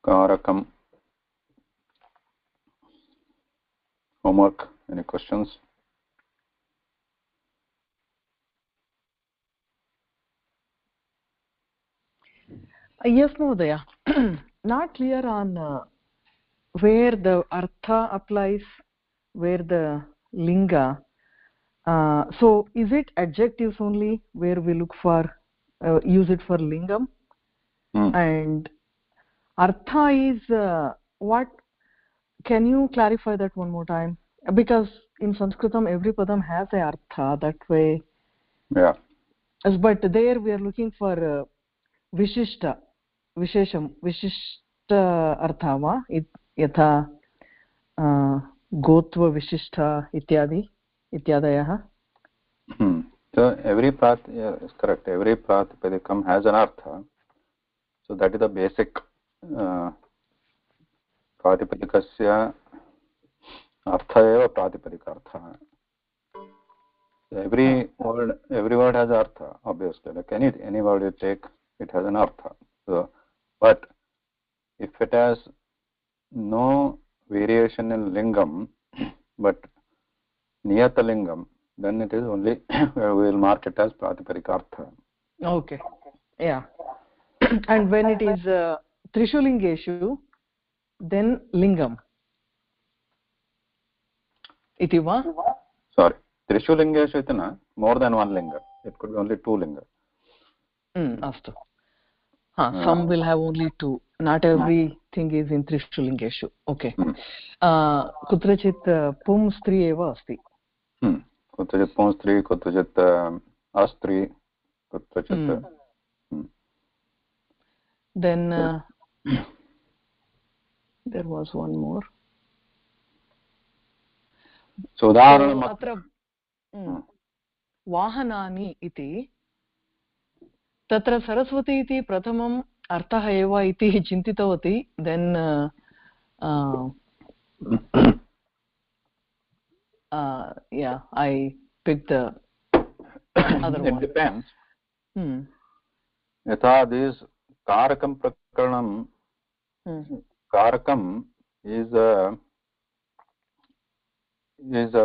Karakam. Homework. Any questions? Yes, Mahodaya. Not clear on where the artha applies, where the linga. So is it adjectives only where we look for, use it for lingam? And artha is what? Can you clarify that one more time? Because in Sanskritam every padam has a artha that way. Yeah. But there we are looking for vishishta, vishesham, vishishta artha va? Yatha gotva vishishta ityadi ityadayah. So every yeah, is correct. Every pratipadikam has an artha. So that is the basic pratipadikasya artha eva pratipadika. Every word has artha, obviously. Like any word you take, it has an artha. So, but if it has no variation in lingam, but niyata lingam, then it is only we will mark it as pratipadika. Okay. Yeah. And when it is trishulingeshu, then lingam. Iti va? Sorry. Trishulingeshu itna more than one linga. It could be only two linga. Astu. Some will have only two. Not everything is in trishulingeshu. Okay. Kutrachit pum stri eva asti. Kutrachit pum stri, kutrachit astri, kutrachit. Then there was one more. So atra vahanani iti tatra saraswati iti pratamam artah eva iti chintitavati. Then yeah, I picked the other one. It depends. Yatha this Karakam prakaranam, Karakam is a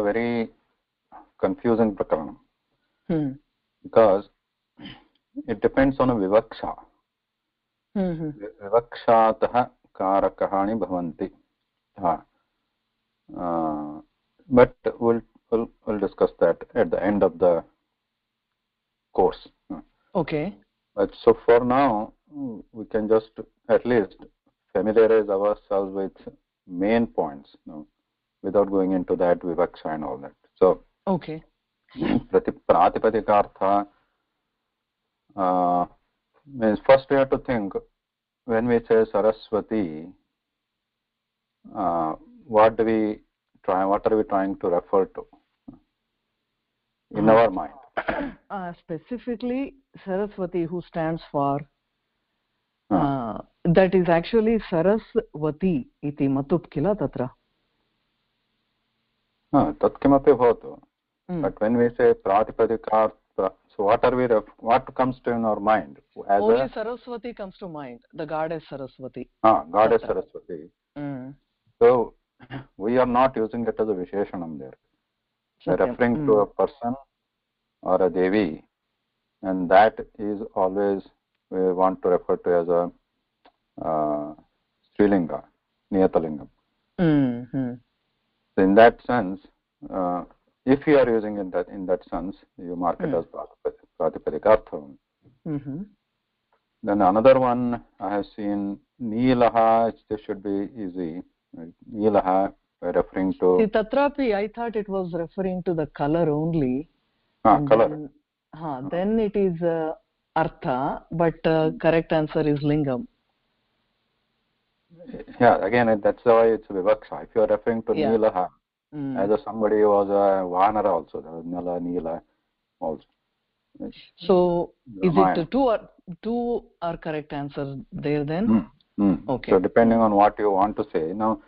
very confusing prakaranam because it depends on a vivaksha. Vivakshatah karakahani bhavanti. But we'll discuss that at the end of the course. Okay. But so for now, we can just at least familiarize ourselves with main points, without going into that vivaksha and all that. So, okay. Pratipadika means first we have to think when we say Saraswati, what are we trying to refer to in our mind? Specifically Saraswati, who stands for that is actually Saraswati iti matup kila tatra. Tat kimapi bhavatu. But when we say pratipadika, so what comes to in our mind? Only Saraswati comes to mind, the goddess Saraswati. Goddess Saraswati. So we are not using it as a visheshanam there. We are referring to a person or a devi, and that is always we want to refer to as a strilinga, niyatalingam. So in that sense, if you are using it in that sense, you mark it as pratipadika. Then another one I have seen, Neelaha, this should be easy. Neelaha, referring to... See, Tatrapi, I thought it was referring to the color only. Color. Then it is Artha, but correct answer is Lingam. Yeah, again, that's why it's Vivaksha. If you are referring to Neelaha, as somebody who was a Vanara also, there was Neela also. So, is it two are correct answers there then? Okay. So, depending on what you want to say. Now,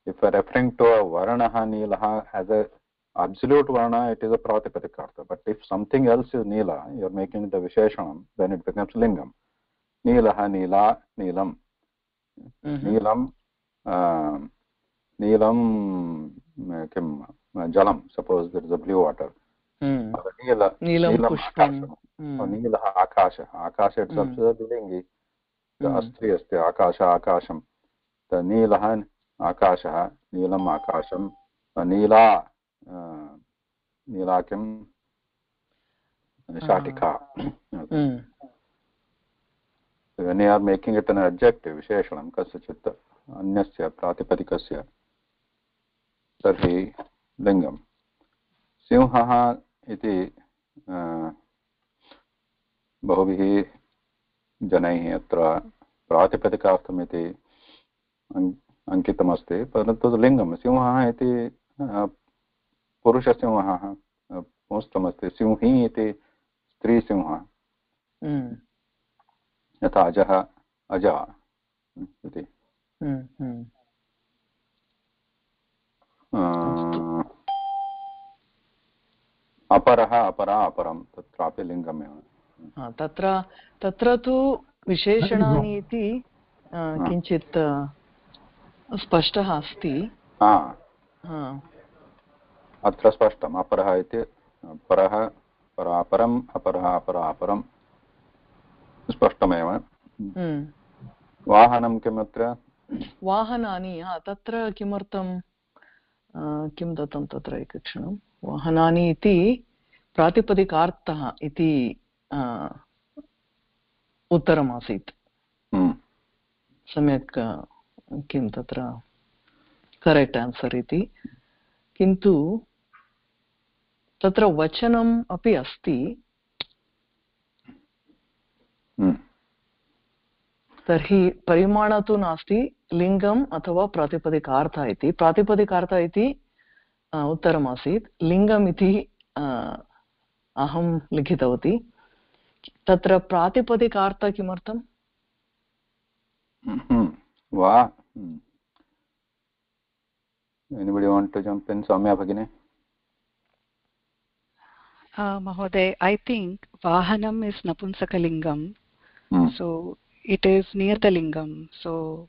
if you are referring to a Varanaha, Neelaha as a absolute Varana, it is a Pratipadika. But if something else is Neela, you are making it a Visheshanam, then it becomes Lingam. Neelaha, Neela, Neelam. नीलं नीलं किं जलं suppose there is a blue water नीलं पुष्पं नीलः आकाशः आकाश itself is a द्विलिङ्गि अस्ति अस्ति आकाश आकाशं नीलः आकाशः नीलम् आकाशं नीला नीला किं शाटिका when you are making it an adjective विशेषणं कस्यचित् अन्यस्य प्रातिपदिकस्य तर्हि लिङ्गं सिंहः इति बहुभिः जनैः अत्र प्रातिपदिकार्थमिति अङ्कितमस्ति परन्तु लिङ्गं सिंहः इति पुरुषसिंहः पुंस्त्वमस्ति सिंही इति स्त्रीसिंहः यथा अजः अजा इति अपरः अपरा अपरं तत्रापि लिङ्गमेव तत्र तु विशेषणानि इति किञ्चित् स्पष्टः अस्ति अत्र स्पष्टम् अपरः इति परः परापरम् अपरः अपरापरं स्पष्टमेव वाहनं किमत्र वाहनानि तत्र किमर्थं किं दत्तं तत्र एकक्षणं वाहनानि इति प्रातिपदिकार्थः इति उत्तरमासीत् सम्यक् किं तत्र करेक्ट् आन्सर् इति किन्तु तत्र वचनम् अपि अस्ति तर्हि परिमाण तु नास्ति लिङ्गम् अथवा प्रातिपदिकार्थः इति प्रातिपदिकार्थः इति उत्तरमासीत् लिङ्गम् इति अहं लिखितवती तत्र प्रातिपदिकार्थः किमर्थं वा anybody want to jump in Soumya Bhagini Mahoday, I think Vahanam is Napunsakalingam. So it is near the lingam. So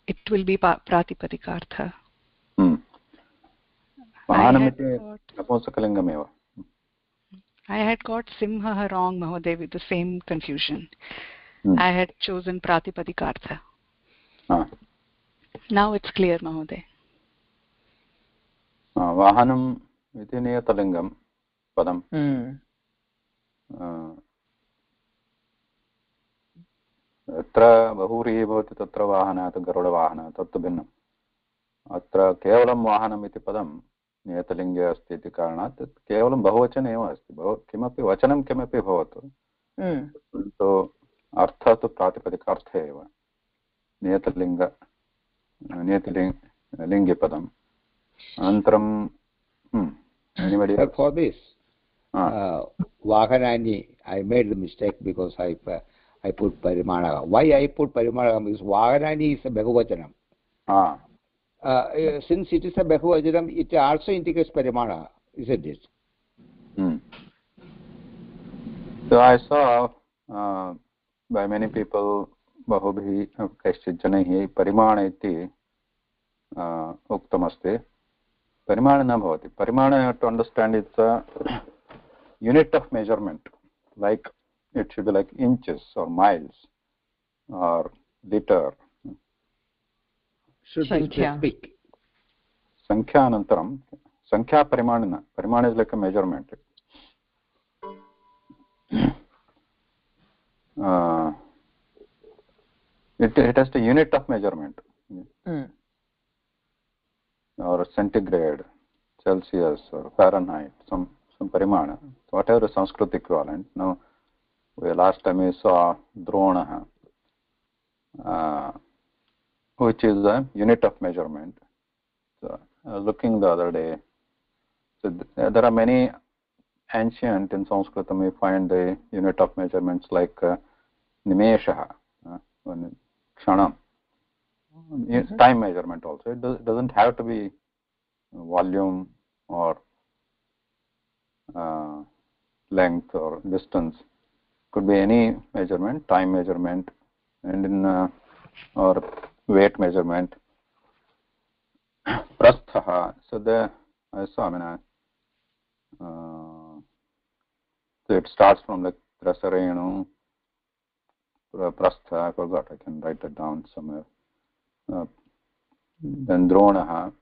it will be Pratipadikārtha. Vahanam iti Napunsakalingam eva. I had got Simha wrong, Mahoday, with the same confusion. I had chosen Pratipadikārtha. Now it's clear, Mahoday. Vahanam iti niyatalingam. पदम् यत्र बहुव्रीहिः भवति तत्र वाहनात् गरुडवाहनः तत्तु भिन्नम् अत्र केवलं वाहनम् इति पदं नियतलिङ्गे अस्ति इति कारणात् केवलं बहुवचने एव अस्ति किमपि वचनं किमपि भवतु किन्तु अर्थः तु प्रातिपदिकार्थे एव नियतलिङ्गिपदम् अनन्तरं for this Vahanani, I made the mistake because I put Parimana. Why I put Parimana is Vahanani is a Behuvachanam. Since it is a Behuvachanam, it also indicates Parimana, isn't it? So I saw by many people Bahubhi Kaishchit Janaihi Parimana iti uktamasti. Parimana na bhavati. Parimana, you have to understand, it's a unit of measurement. Like it should be like inches or miles or liter. Should be specific. Sankhya anantaram. Sankhya parimana. Parimana is like a measurement. It has the unit of measurement. Or centigrade, Celsius or Fahrenheit, some parimana, whatever the Sanskrit equivalent. Now, last time we saw drona, which is a unit of measurement. So, I was looking the other day. So there are many ancient in Sanskrit. We find the unit of measurements like nimeshaha, kshanam. Time measurement also. It doesn't have to be volume or length or distance. Could be any measurement, time measurement, and in or weight measurement. Prastha, so I saw, so it starts from like Trasarenu, Prastha, I forgot, I can write it down somewhere. Then Dronaha,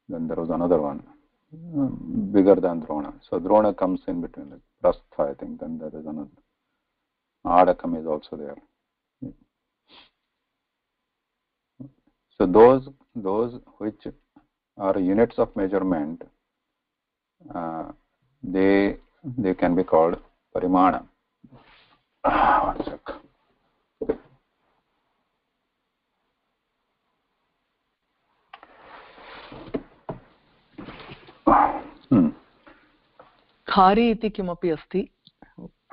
then there was another one, bigger than Drona. So Drona comes in between, like Prastha, I think. Then there is another. Adakam is also there. So those which are units of measurement, they can be called parimana. One sec. खारी इति किमपि अस्ति,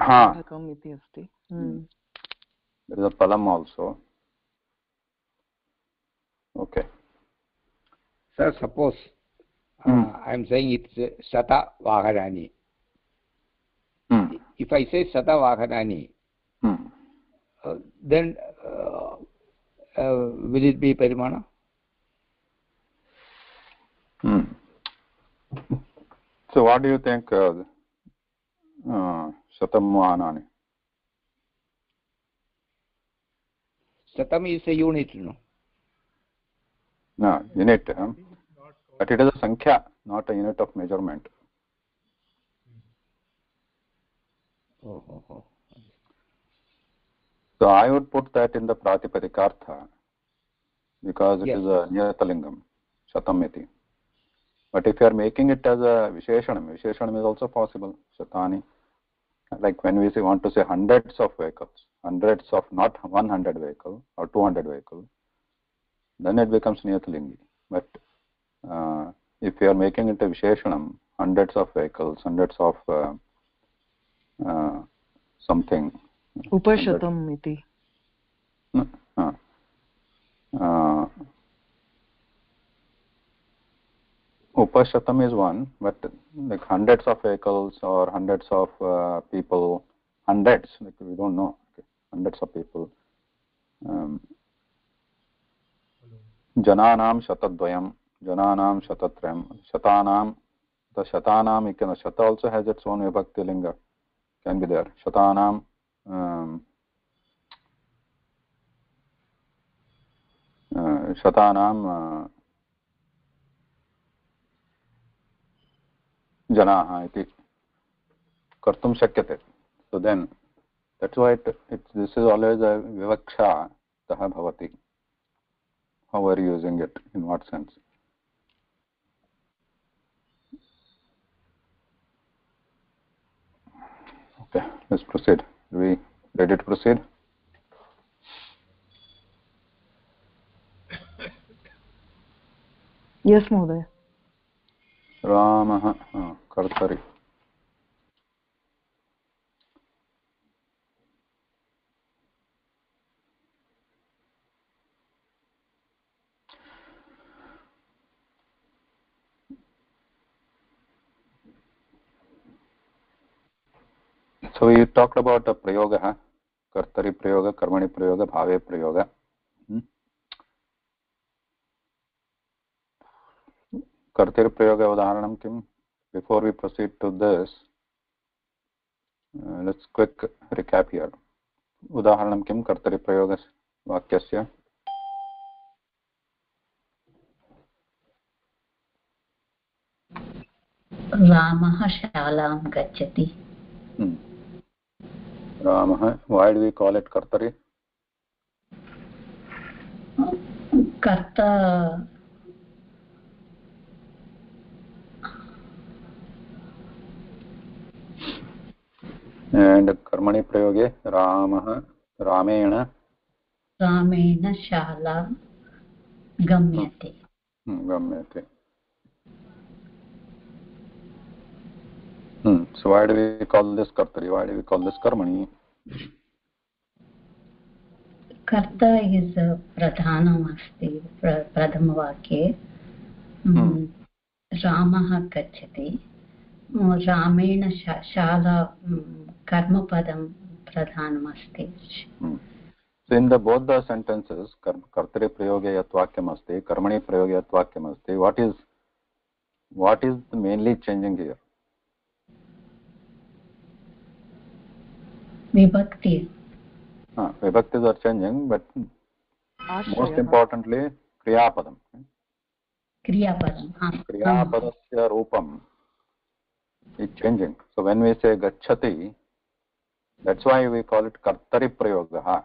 पाकम् इति अस्ति. There is a palam also. Okay. Sir, suppose I am saying it's Sata Vaharani. If I say Sata Vaharani, then will it be Parimana? So what do you think, Shatam Vahanani? Satam is a unit, no? No, unit. But it is a sankhya, not a unit of measurement. So I would put that in the Pratipadikartha, because it is a Niyatalingam, Shatamiti. But if you are making it as a Visheshanam is also possible, Shatani. Like when we want to say hundreds of vehicles, hundreds of, not 100 vehicle or 200 vehicle, then it becomes Niyatalingi. But if you are making it a Visheshanam, hundreds of vehicles, hundreds of something. Upashatam iti. Upashatam is one, but like hundreds of vehicles or hundreds of people, hundreds, like we don't know, hundreds of people. Jananam shatadvayam, jananam shatatrayam, shatanam, the shatanam, shata also has its own vibhakti linga, can be there. Shatanam, shatanam janaha iti kartum shakyate. So then that's why this is always a vivaksha taha bhavati. How are you using it, in what sense? Okay, let's proceed. Are we ready to proceed? Yes, Mohdaya. Ramaha kartari. So we talked about the prayoga, kartari prayoga, karmani prayoga, bhave prayoga. Kartari prayoga udaharanam kim? Before we proceed to this, let's quick recap here. Udaharanam kim kartari prayoga vakyasya? Ramah shalam gacchati. Ramah, why do we call it kartari? Karta. And karmani prayoge Ramah, Ramena Shala gamyate. Gamyate. So why do we call this kartari? Why do we call this karmani? Karta is pradhanam asti pradhama vakye. Ramah gacchati. Ramena shala karma padam pradhanamasti. So in the both the sentences, kartari prayoge yat vakyam asti, karmani prayoge yat vakyam asti, what is mainly changing here? Vibhakti. Vibhaktis are changing, but most importantly, kriyapadam. Kriyapadam. Kriyapadasya rupam is changing. So when we say gacchati, that's why we call it kartari prayoga,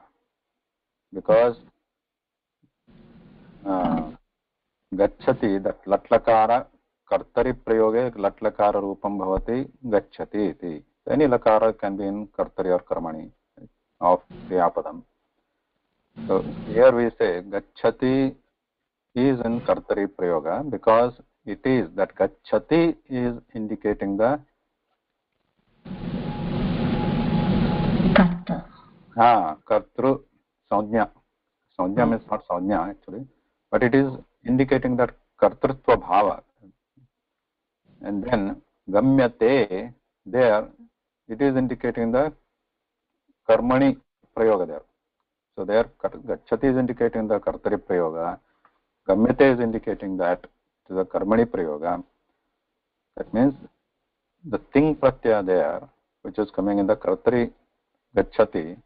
because gacchati, that latlakara kartari prayoge latlakara rupam bhavati gacchati iti. Any lakara can be in kartari or karmani of kriyapadam. So here we say gacchati is in kartari prayoga because it is that gacchati is indicating the karta. Kartru Saujna. Saujna means not Saujna actually, but it is indicating that kartrutva bhava. And then gamyate, there it is indicating the karmani prayoga there. So there gacchati is indicating the kartari prayoga, gamyate is indicating that to the karmani prayoga. That means the thing pratyaya there, which is coming in the kartari gacchati,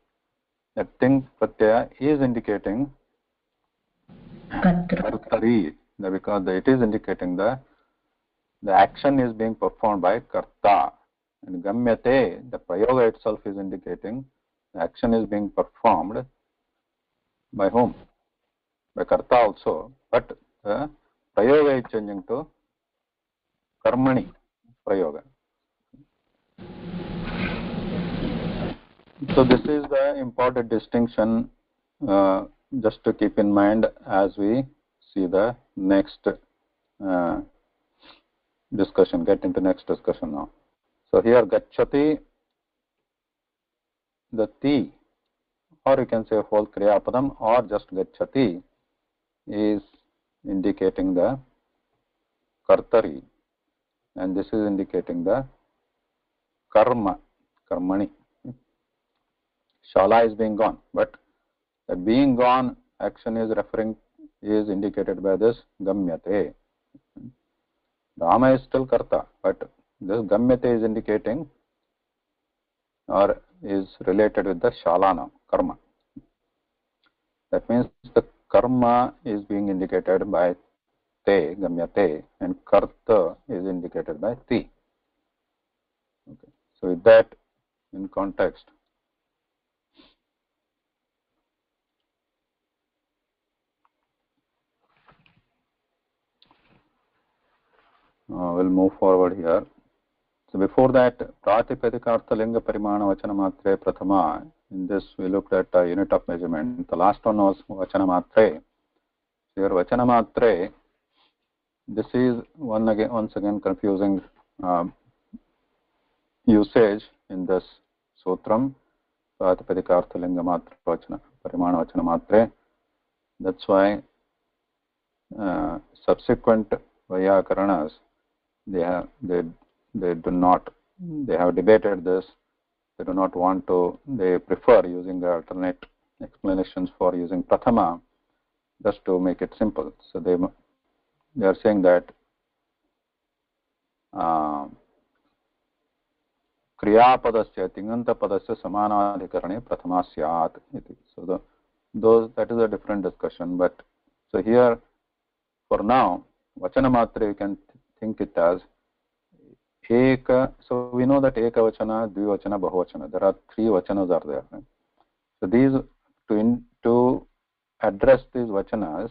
that thing pratyaya is indicating kartari, because it is indicating the action is being performed by karta. And gamyate, the prayoga itself is indicating the action is being performed by whom? By karta also, but the prayoga is changing to karmani prayoga. So this is the important distinction just to keep in mind as we see the next discussion, get into next discussion now. So here gacchati, the ti, or you can say whole kriya padam, or just gacchati is indicating the kartari, and this is indicating the karma, karmani. Shala is being gone, but the being gone action is indicated by this gamyate. Rama is still karta, but this gamyate is indicating or is related with the shalana, karma. That means the karma is being indicated by te, gamyate, and karta is indicated by ti. Okay. So with that in context, we'll move forward here. So before that, Pratipadika Linga Parimana Vachana Matre Prathama. In this we looked at a unit of measurement. The last one was Vachana Matre. Here Vachana Matre, this is once again confusing usage in this sutram. Pratipadika Linga Matra Vachana Parimana Vachana Matre. That's why subsequent Vyakaranas, they have debated this. They do not want to, they prefer using the alternate explanations for using prathama just to make it simple. So they are saying that kriyapadasya tingantapadasya samanadhikarane prathama syat iti. So that is a different discussion, but so here for now vachana matra you can think it as eka. So we know that ekavachana, dvivachana, bahuvachana, there are three vachanas are there, right? So these to address these vachanas,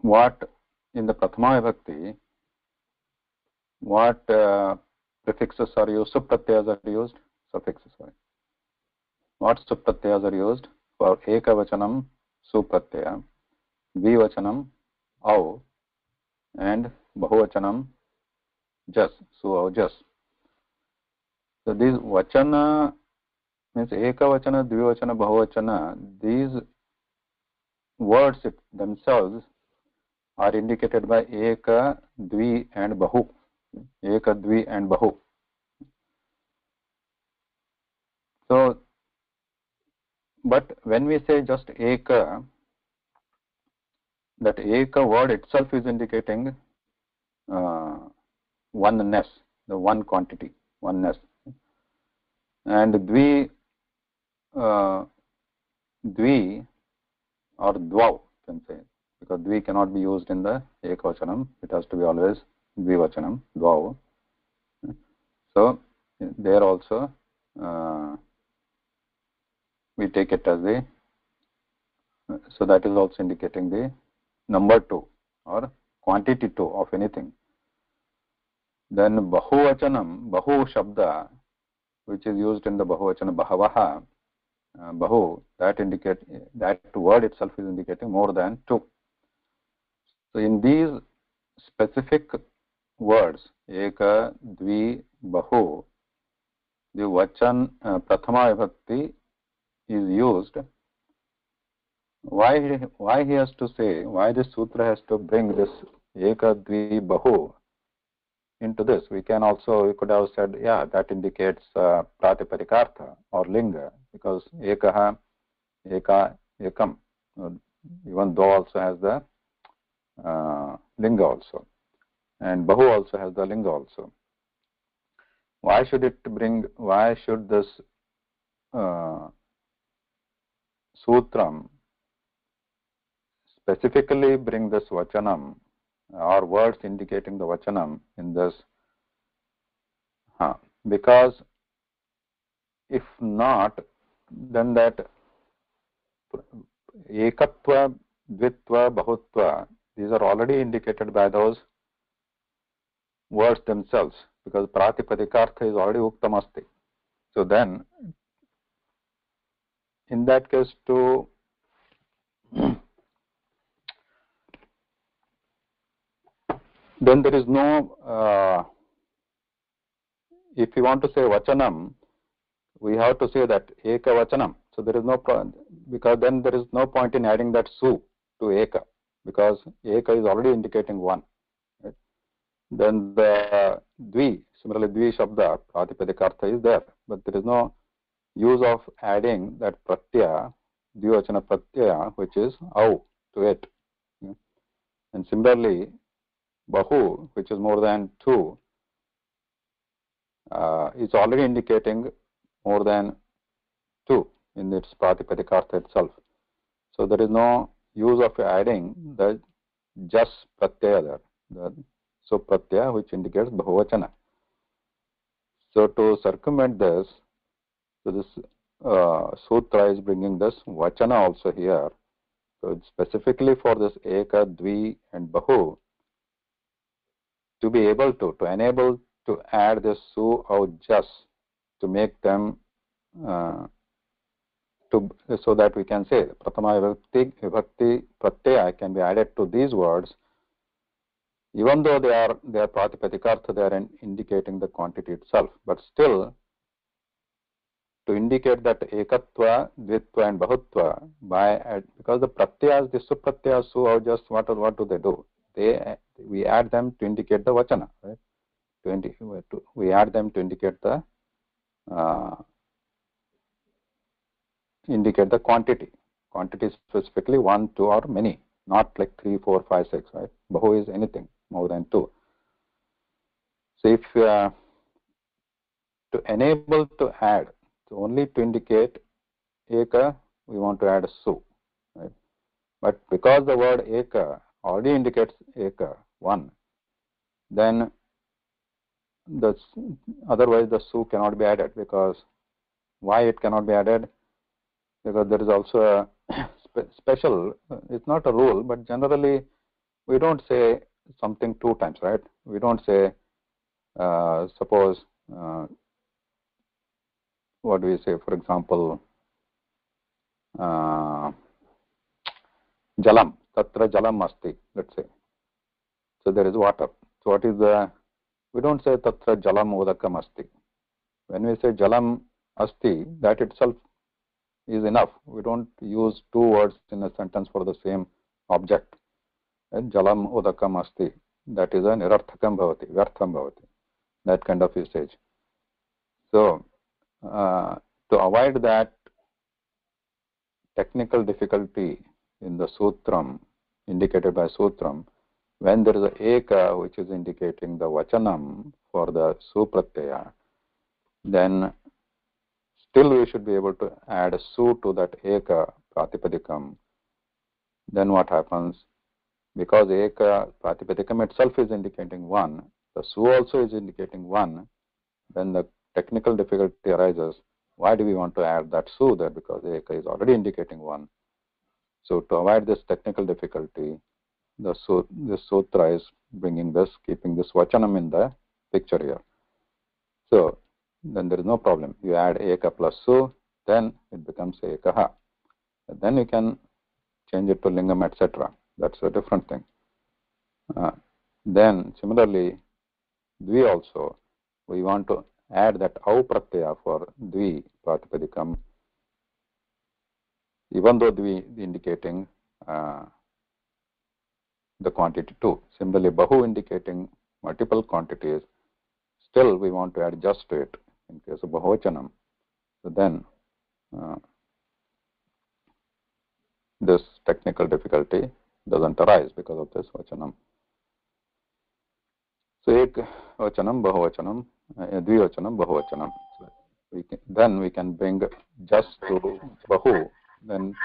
what in the prathama vibhakti, what prefixes are used, supratyas are used, suffixes, sorry. What supratyas are used? For ekavachanam supratyaya, dvivachanam au, and bahuvachanam jas, su au jas. So these vachana means ekavachana, dvivachana, bahuvachana, these words themselves are indicated by eka, dvi and bahu. Eka, dvi and bahu. So, but when we say just eka, that eka word itself is indicating oneness, the one quantity, oneness. And dvi or dvau can say, because dvi cannot be used in the ekvachanam, it has to be always dvivachanam, dvau. So there also we take it as the, so that is also indicating the number 2 or quantity 2 of anything. Then bahuvachanam, bahu shabda, which is used in the bahuvachana bahavaha, bahu, that indicate, that word itself is indicating more than 2. So in these specific words, eka, dvi, bahu, the vachan prathama vibhakti is used. Why he has to say, why this sutra has to bring this eka, dvi, bahu into this? We could have said, yeah, that indicates pratipadikārtha or linga, because ekaha, eka, ekam, even though also has the linga also, and bahu also has the linga also. Why should this sutram specifically bring this vachanam or words indicating the vachanam in this? Because if not, then that ekatva, dvitva, bahutva, these are already indicated by those words themselves, because pratipadikārtha is already uktam asti. So then, in that case, then there is no, if you want to say vachanam, we have to say that eka vachanam. So there is no point, because then there is no point in adding that su to eka, because eka is already indicating 1. Right? Then the dvi, similarly dvi shabda, pratipadikārtha is there, but there is no use of adding that pratyaya, dvivachana pratyaya, which is au to it. And similarly, bahu, which is more than 2, is already indicating more than 2 in its pratipadikārtha itself. So there is no use of adding the jas pratyaya there, the so pratyaya, which indicates bahuvachana. So to circumvent this, so this sutra is bringing this vachana also here. So it's specifically for this eka, dvi and bahu, to be able to enable to add this su or jas, to make them so that we can say prathama vibhakti pratyaya can be added to these words, even though they are pratipadikārtha, they are indicating the quantity itself, but still to indicate that ekatva, dvitva and bahutva, because the pratyas, the supratyas, su or just what do they do? We add them to indicate the vachana, right? We add them to indicate the quantity. Quantity specifically 1, 2 or many, not like 3, 4, 5, 6, right? Bahu is anything more than 2. So if to enable to add, so only to indicate eka, we want to add su, right? But because the word eka already indicates eka, 1, then otherwise the su cannot be added. Because why it cannot be added? Because there is also a special, it's not a rule, but generally we don't say something 2 times, right? We don't say, suppose, what do we say, for example, jalam, tatra jalam asti, let's say. So there is water. So what is we don't say tatra jalam udakam asti. When we say jalam asti, that itself is enough. We don't use 2 words in a sentence for the same object. And jalam udakam asti, that is a nirarthakam bhavati, vyartham bhavati, that kind of usage. So To avoid that technical difficulty in the sutram, indicated by sutram, when there is a eka which is indicating the vachanam for the supratyaya, then still we should be able to add a su to that eka pratipadikam. Then what happens? Because eka pratipadikam itself is indicating one, the su also is indicating one, then the technical difficulty arises. Why do we want to add that su there? Because eka is already indicating one. So to avoid this technical difficulty, this sutra is bringing this, keeping this vachanam in the picture here. So then there is no problem. You add eka plus su, then it becomes ekaha. Then you can change it to lingam, etc. That's a different thing. Then similarly, dvi also, we want to add that au pratyaya for dvi pratipadikam, even though dvi indicating the quantity 2. Similarly, bahu indicating multiple quantities, still we want to add just to it in case of bahuvachanam. So then this technical difficulty doesn't arise because of this vachanam. So ek vachanam, bahuvachanam, dvivachanam, bahuvachanam. So then we can bring just to bahu. Then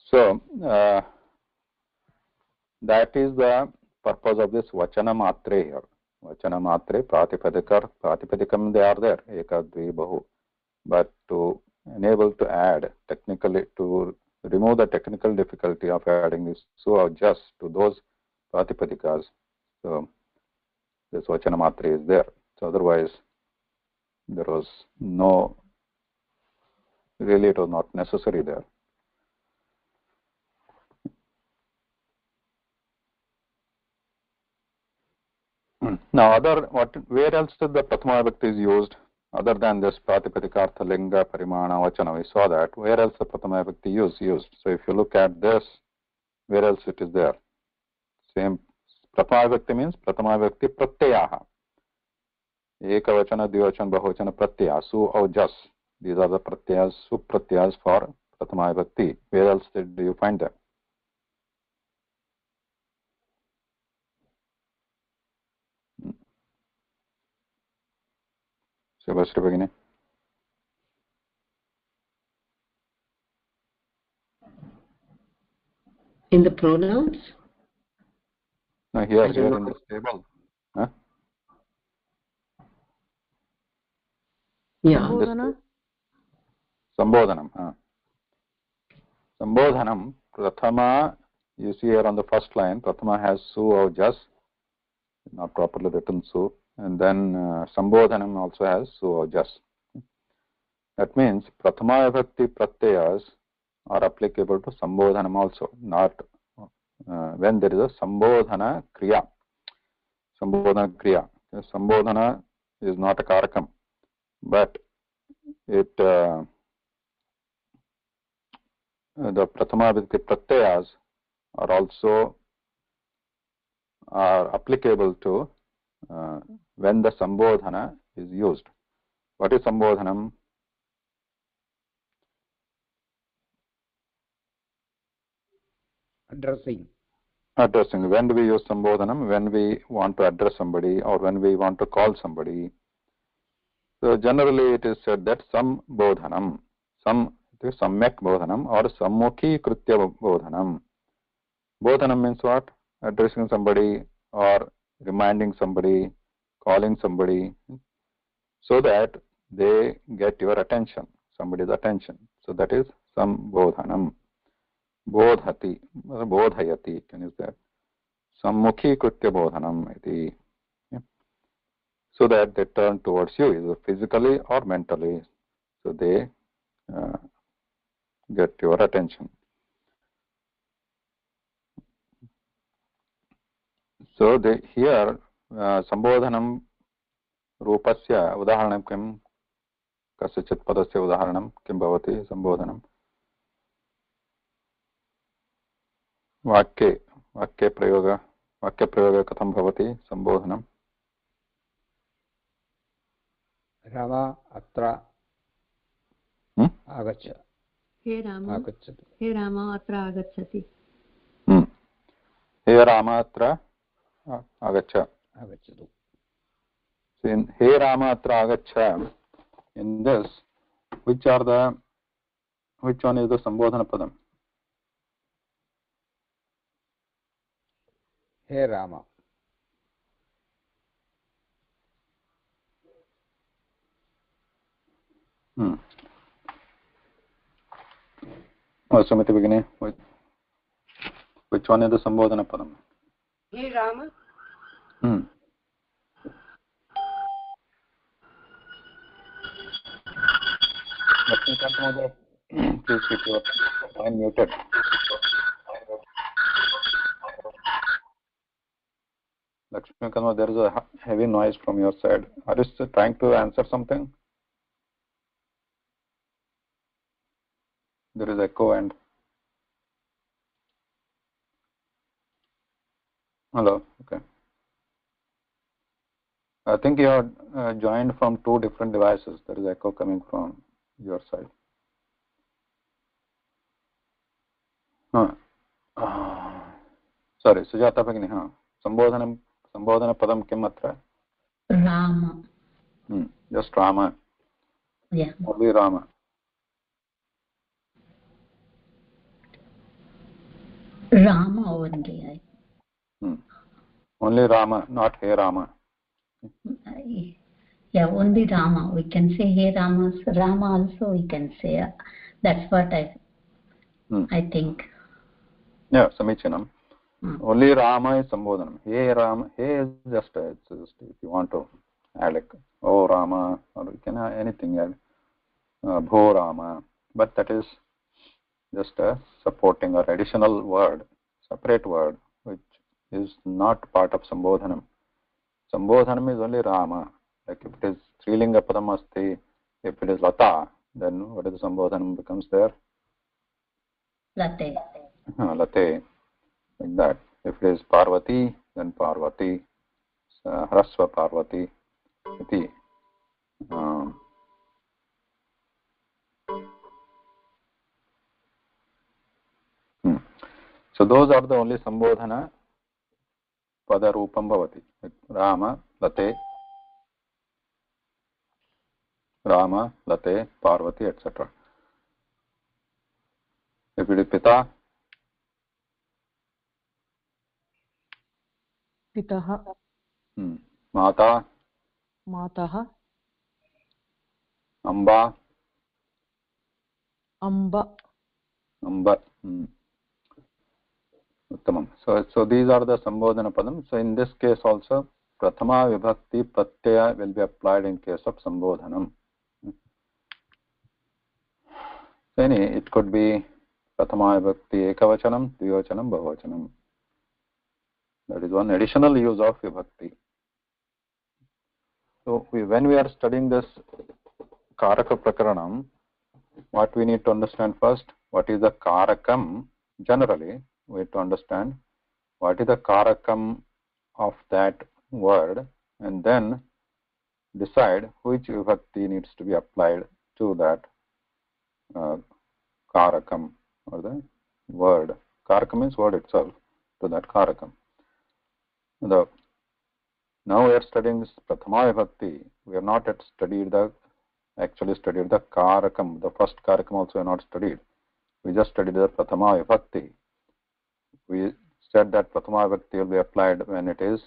so that is the purpose of this vachana matre here. Vachana matre, pratipadikam, they are there, eka, dvi, bahu. But to enable to add technically, to remove the technical difficulty of adding this su or just to those pratipadikas, so this vachana matre is there. So otherwise there was no, really it was not necessary there. Now, where else the Prathama Vibhakti is used other than this Pratipadika, Linga, Parimana, Vachana? We saw that. Where else the Prathama Vibhakti used? So, if you look at this, where else it is there? Same. Prathama Vibhakti means Prathama Vibhakti Pratyaha. Ekavachana, Dvivachana, Bahuvachana, Pratyaya, Su or Jas. These are the Pratyayas, Supratyayas for Prathama Vibhakti. Where else do you find them? Shubhasri Bhagini. In the pronouns? No, here in this table. Huh? Yeah. Sambodhana. Sambodhanam, Prathama, you see here on the first line, Prathama has su or jas, not properly written su, and then Sambodhanam also has su or jas. That means Prathama Vibhakti Pratyayas are applicable to Sambodhanam also, not when there is a Sambodhana Kriya. Sambodhana Kriya. Sambodhana is not a Karakam, but it the Prathama Vibhakti Pratyayas are also applicable to when the Sambodhana is used. What is Sambodhanam? Addressing. Addressing. When do we use Sambodhanam? When we want to address somebody or when we want to call somebody. So generally it is said that Sambodhanam, Samyak Bodhanam or Sammukhi Kritya Bodhanam. Bodhanam means what? Addressing somebody or reminding somebody, calling somebody, so that they get your attention, somebody's attention. So that is Sambodhanam. Bodhati, Bodhayati, can you say? Sammukhi Kritya Bodhanam iti. So that they turn towards you, either physically or mentally. So they get your attention. So here Sambodhanam Rupasya Udaharanam Kim कस्यचित् पदस्य उदाहरणं किं भवति सम्बोधनं वाक्ये वाक्यप्रयोगः कथं भवति सम्बोधनं राम अत्र आगच्छ हे राम आगच्छतु हे राम अत्र आगच्छति हे राम अत्र आगच्छतु हे राम अत्र आगच्छ in this which one is the sambodhana padam hey Ram Sumiti begini which one is the sambodhana padam hey Ram Please keep your line muted. Lakshmikant, there is a heavy noise from your side. Are you still trying to answer something? There is echo and hello. Okay. I think you are joined from two different devices. There is echo coming from your side. Sorry, Sujata Bhagini. Sambodhana padam kim atra? Rama. Just Rama. Yeah. Only Rama. Rama only. Only Rama, not Hey Rama. Yeah, only Rama. We can say Hey Rama. Rama also we can say. That's what I think. Yeah, Samichinam. Only Rama is Sambodhanam. Hey Rama, Hey is just if you want to add like Oh Rama, or you can add anything add Bho Rama, but that is just a supporting or additional word, separate word, which is not part of Sambodhanam. Sambodhanam is only Rama. Like if it is Strilinga Padam Asti, if it is Lata, then what is the Sambodhanam becomes there? Late. Late. Like that. If it is Parvati, then Parvati, Hrasva Parvati, iti. So those are the only Sambodhana Pada Rupam Bhavati. Rama, Late, Parvati, etc. If it is Pita, Pitaha. Mata, Mataha. Amba, Amba. Uttamam. So these are the Sambodhana Padam. So in this case also, Prathama Vibhakti Pratyaya will be applied in case of Sambodhanam. So it could be Prathama Vibhakti Ekavachanam, Dvivachanam, Bahuvachanam. That is one additional use of Vibhakti. So when we are studying this Karaka Prakaranam, what we need to understand first, what is the Karakam? Generally, we have to understand what is the Karakam of that word and then decide which Vibhakti needs to be applied to that Karakam or the word. Karakam means word itself, to that Karakam. Now we are studying this Prathama Vibhakti. We have not yet actually studied the Karakam. The first Karakam also we have not studied. We just studied the Prathama Vibhakti. We said that Prathama Vibhakti will be applied when it is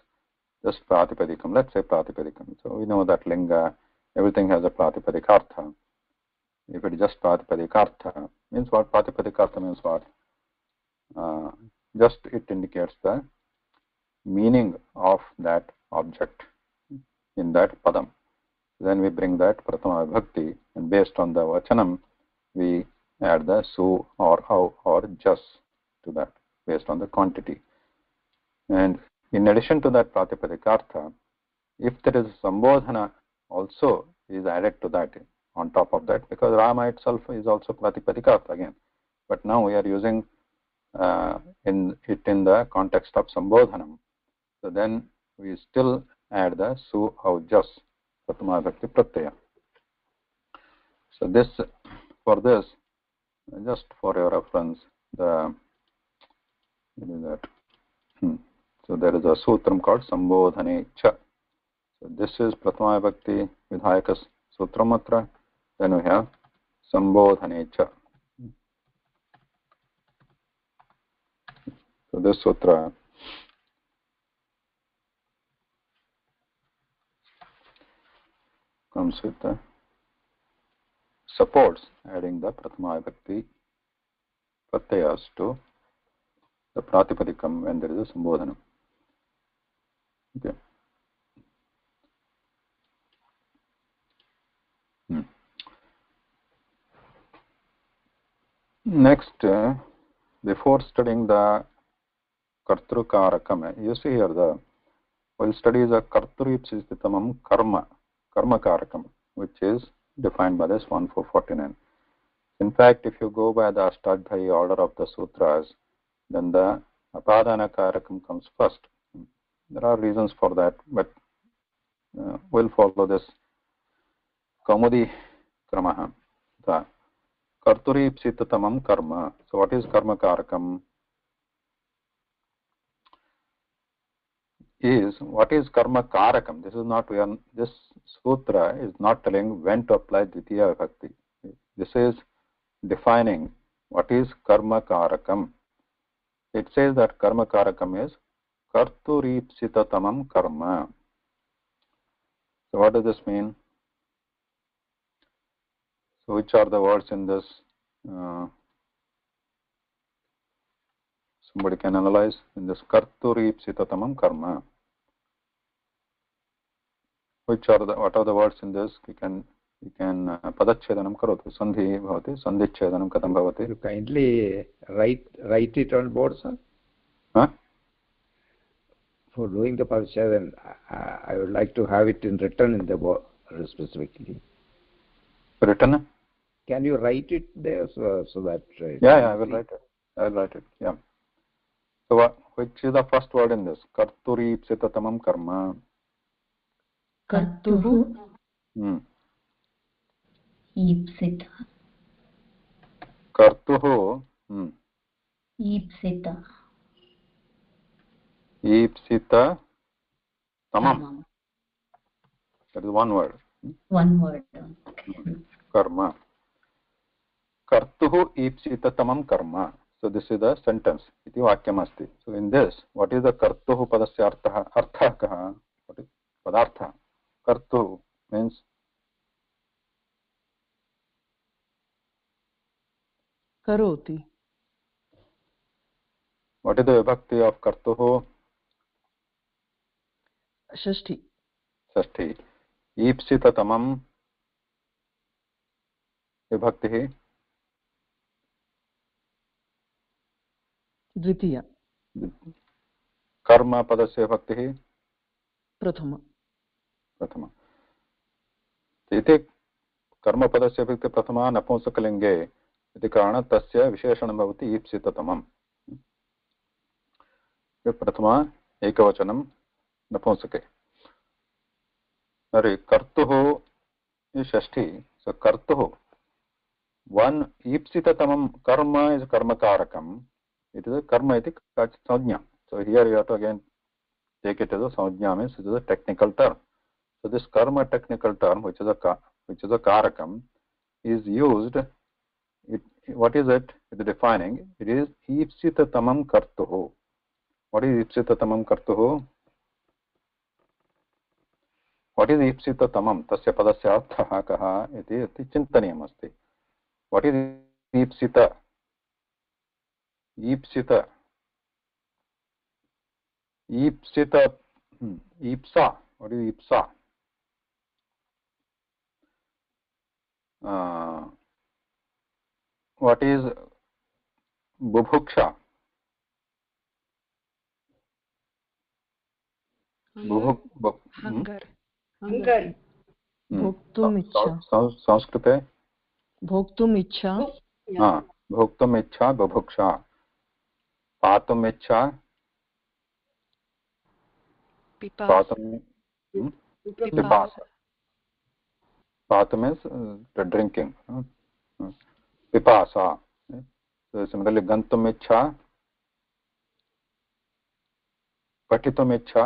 just Pratipadikam. Let's say Pratipadikam. So we know that Linga, everything has a Pratipadikartha. If it is just Pratipadikartha, means what? Pratipadikartha means what? Just it indicates the meaning of that object in that Padam. Then we bring that Prathama Vibhakti, and based on the Vachanam, we add the Su or Au or Jas to that, based on the quantity. And in addition to that Pratipadikartha, if there is Sambodhana also is added to that on top of that, because Rama itself is also Pratipadika again. But now we are using in the context of Sambodhanam. So then we still add the su or jas, Pratama Vibhakti Pratyaya. So this, for this, just for your reference, the so there is a sutram called Sambodhane Cha. So this is Pratama Vibhakti Vidhayakas Sutramatra. Then we have Sambodhane Cha. So this sutra comes with the supports adding the Pratama Vibhakti Pratyayas to the Pratipadikam when there is a Sambodhanam. Okay. Next, before studying the Kartru Karakam, you see here we'll study the Karturipsitamam Karma Karakam, which is defined by this 1449. In fact, if you go by the Ashtadhyayi order of the sutras, then the Apadana Karakam comes first. There are reasons for that, but we'll follow this Kaumudi Kramaha. The Karturipsitamam Karma. So what is Karma Karakam? What is Karma Karakam? This is not, this sutra is not telling when to apply Dvitiya Vibhakti. This is defining what is Karma Karakam. It says that Karma Karakam is Karturipsitatamam Karma. So what does this mean? So which are the words in this? Somebody can analyze in this Karturipsitatamam Karma. What are the words in this? You can padachchedanam karotu. Sandhi bhavati. Sandhichchedanam katham bhavati. You kindly write it on board, sir. Huh? For doing the padachchedan, I would like to have it in written in the board specifically. Written? Can you write it there so that? Yeah, I will write it. Yeah. So which is the first word in this? Karturipsitatamam karma. Kartuhu ईप्सिता Kartuhu ईप्सिता Ipsita tamam. That is one word. One word. Karma. Kartuhu ipsita tamam karma. So this is the sentence. Iti vakyam asti. So in this, what is the kartuhu padasya artha kaha? What is padartha? Kartuhu means Karoti. what is the vibhakti of kartuhu? Shashti. Shashti. Ipsita tamam vibhakti Dvitiya. Karma padasya vibhakti Prathama. इति कर्मपदस्य विभक्ति प्रथमा नपुंसकलिङ्गे इति कारणात् तस्य विशेषणं भवति ईप्सिततमम्. प्रथमा एकवचनं नपुंसके. कर्तुः षष्ठी. So कर्तुः one ईप्सिततमं karma is कर्मकारकम्. It is a karma iti संज्ञा. So here you have to again take it as a संज्ञा, means it is a technical term. So this karma technical term, which is a karakam, is used. What is it? It is defining. It is ipsitatamam kartuhu. What is ipsitatamam kartuhu? What is ipsitatamam? Tasya padasya arthaha kaha iti chintaniyam asti. What is ipsita? Ipsita. Ipsita. Ipsa. What is ipsa? What is bubhuksha? Hunger. भोक्तुम् इच्छा संस्कृते भोक्तुम् इच्छा भोक्तुम् इच्छा बुभुक्षा पातुम् इच्छा पिपासा पातुम् means drinking pipasa so similarly gantum ichha patitum ichha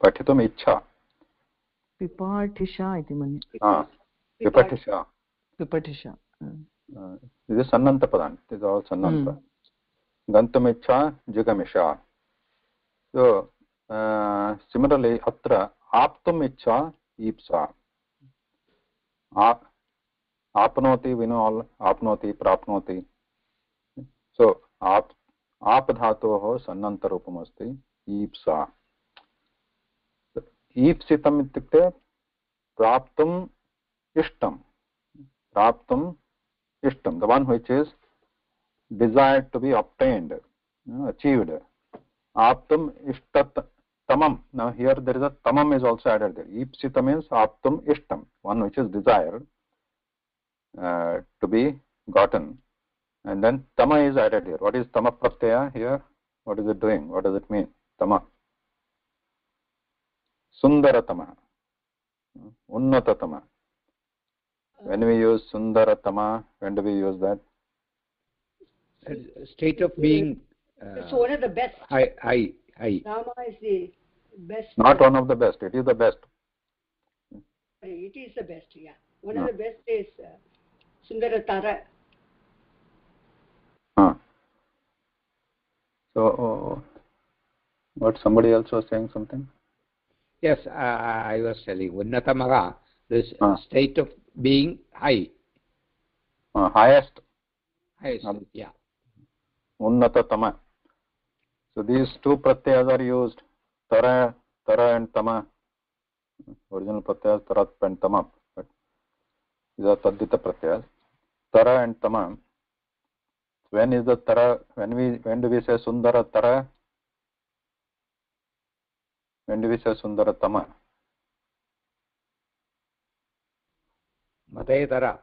patitum ichha पिपाठिषा इति मन्ये पिपठिषा this is sannanta padan this is all sannanta gantum ichha jigamisha so similarly atra aptum ichha ipsa आपनोति we know all आपनोति प्राप्नोति so आप धातोः सन्नन्तरूपम् अस्ति ईप्सा ईप्सितम् इत्युक्ते प्राप्तुम् इष्टं the one which is desired to be obtained achieved aptum ishtatamam now here there is a tamam is also added there ipsita means aptum ishtam one which is desired to be gotten and then tama is added here what is tama pratyaya here what is it doing what does it mean tama sundaratama unnatatama when we use sundaratama when do we use that state of being it's one of the best. I Rama is the best. Not one of the best. It is the best. It is the best. Yeah. One of the best is Sundaratara. So, what somebody else was saying something? Yes, I was telling Unnatamaga, this state of being high. Highest. Yeah. Unnatatama. So these two pratyas are used, tara and tama. Original pratyas tarat and tama, but these are taddita pratyas. Tara and tama. When is the tara? When do we say sundara tara? When do we say sundara tama? Matayatara.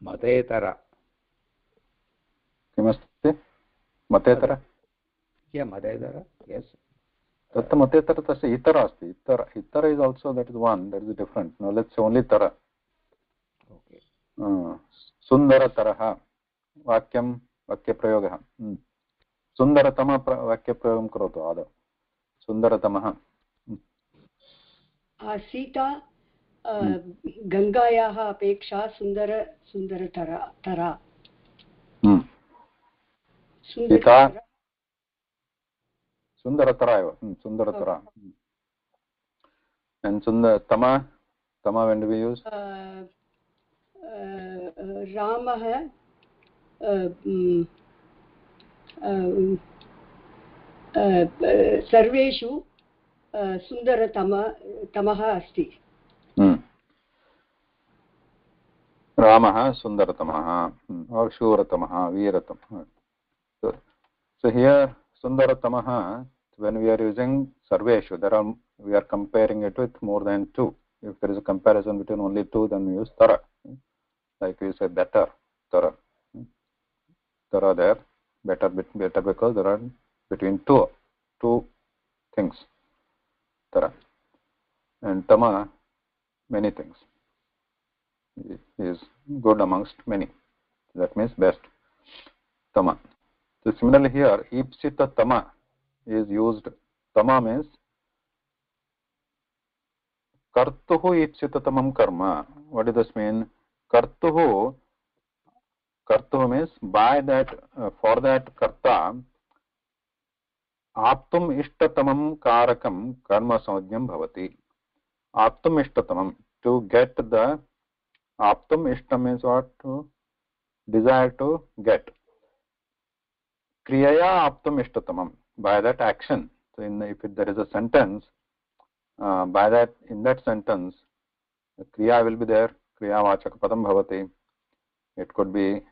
Matayatara. किमस्ति मतेतर मतेतर yes तत् मतेतर तस्य इतर अस्ति इतर is also that is one that is different now let's say only tara okay सुन्दरतरः वाक्यप्रयोगः सुन्दरतम वाक्यप्रयोगं करोतु आदौ सुन्दरतमः सीता गङ्गायाः अपेक्षा सुन्दरतरा सीता सुन्दरतरा एव सुन्दरतरा and tama when do we use रामः सर्वेषु सुन्दरतमः अस्ति रामः सुन्दरतमः or शूरतमः वीरतमः so here sundaratamaha when we are using sarveshu we are comparing it with more than two if there is a comparison between only two then we use tara like we said better tara there better because there are between two things tara and tama many things is good amongst many that means best tama. So similarly here, ipsita tama is used. Tama means kartuhu ipsita tamam karma. What does this mean? Kartuhu means by that, for that karta, aptum ishtatamam karakam karma samajnyam bhavati. Aptum ishtatamam, to get the, aptum ishtam means what? To desire to get. Kriyaya aptum ishtatamam, by that action. So if there is a sentence, by that, in that sentence, the kriya will be there. Kriya vachaka padam bhavati. It could be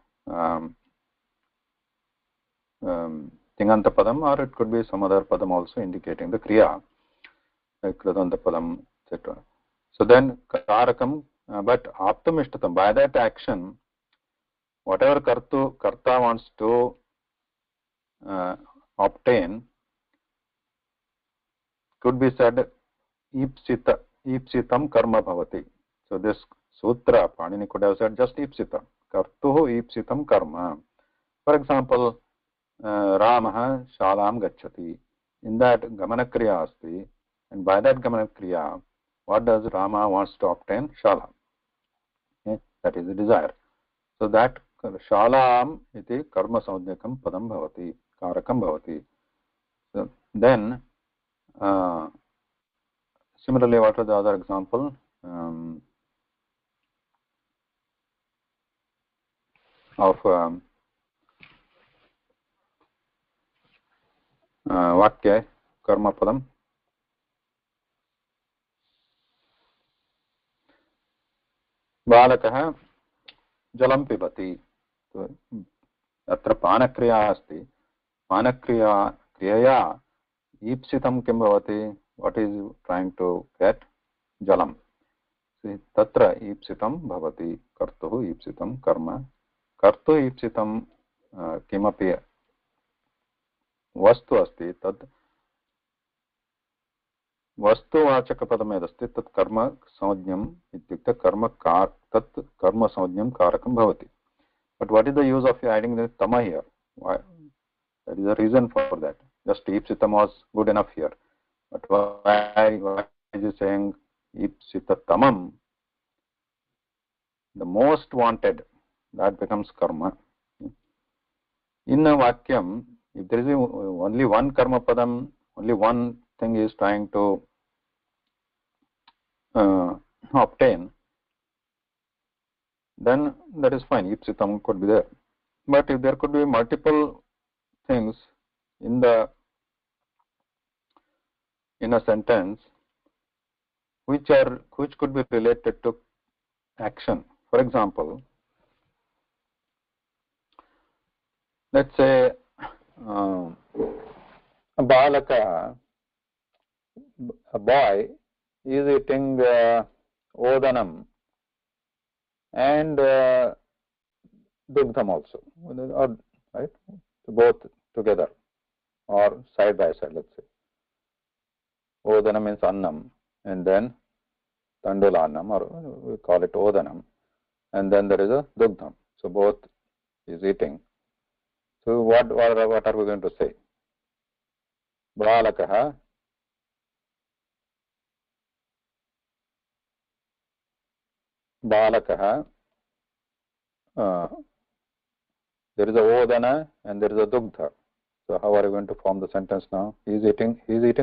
Tinganta padam, or it could be some other padam also indicating the kriya, like kridanta padam, etc. So then karakam, but aptam ishtatam, by that action, whatever karta wants to obtain, could be said ipsitam karma bhavati. So this sutra, Panini could have said just ipsita, kartuhu ipsitam karma. For example, Ramah shalam gacchati. In that gamanakriya asti, and by that gamanakriya, what does Rama wants to obtain? Shala. Okay? That is the desire. So that shalam iti karma saudhyakam padam bhavati, karakam bhavati. So then, similarly, what was the other example? Of vakya karma padam. बालकः जलं पिबति. अत्र पानक्रिया अस्ति. पानक्रियया ईप्सितं किं भवति? What is trying to get? जलं. तत्र ईप्सितं भवति. कर्तुः ईप्सितं कर्म. कर्तुः ईप्सितं किमपि वस्तु अस्ति, तद् वस्तुवाचकपदं यदस्ति तत् कर्म संज्ञम् इत्युक्ते तत् कर्म संज्ञं कारकं भवति. But what is the use of adding the tama here? Why? There is a reason for that. Just ipsitam was good enough here. But why is he saying ipsitatamam? The most wanted, that becomes karma. In a vakyam, if there is only one karma padam, only one thing is trying to obtain, then that is fine. Ipsitam could be there. But if there could be multiple things in a sentence which could be related to action. For example, let's say a boy is eating odanam and dugdham also, or right, both together or side by side. Let's say odanam means annam, and then tandulanam, or we call it odanam, and then there is a dugdham. So both is eating. So what are we going to say? Balakah there is a odana and there is a dugdha. So how are you going to form the sentence now? He is eating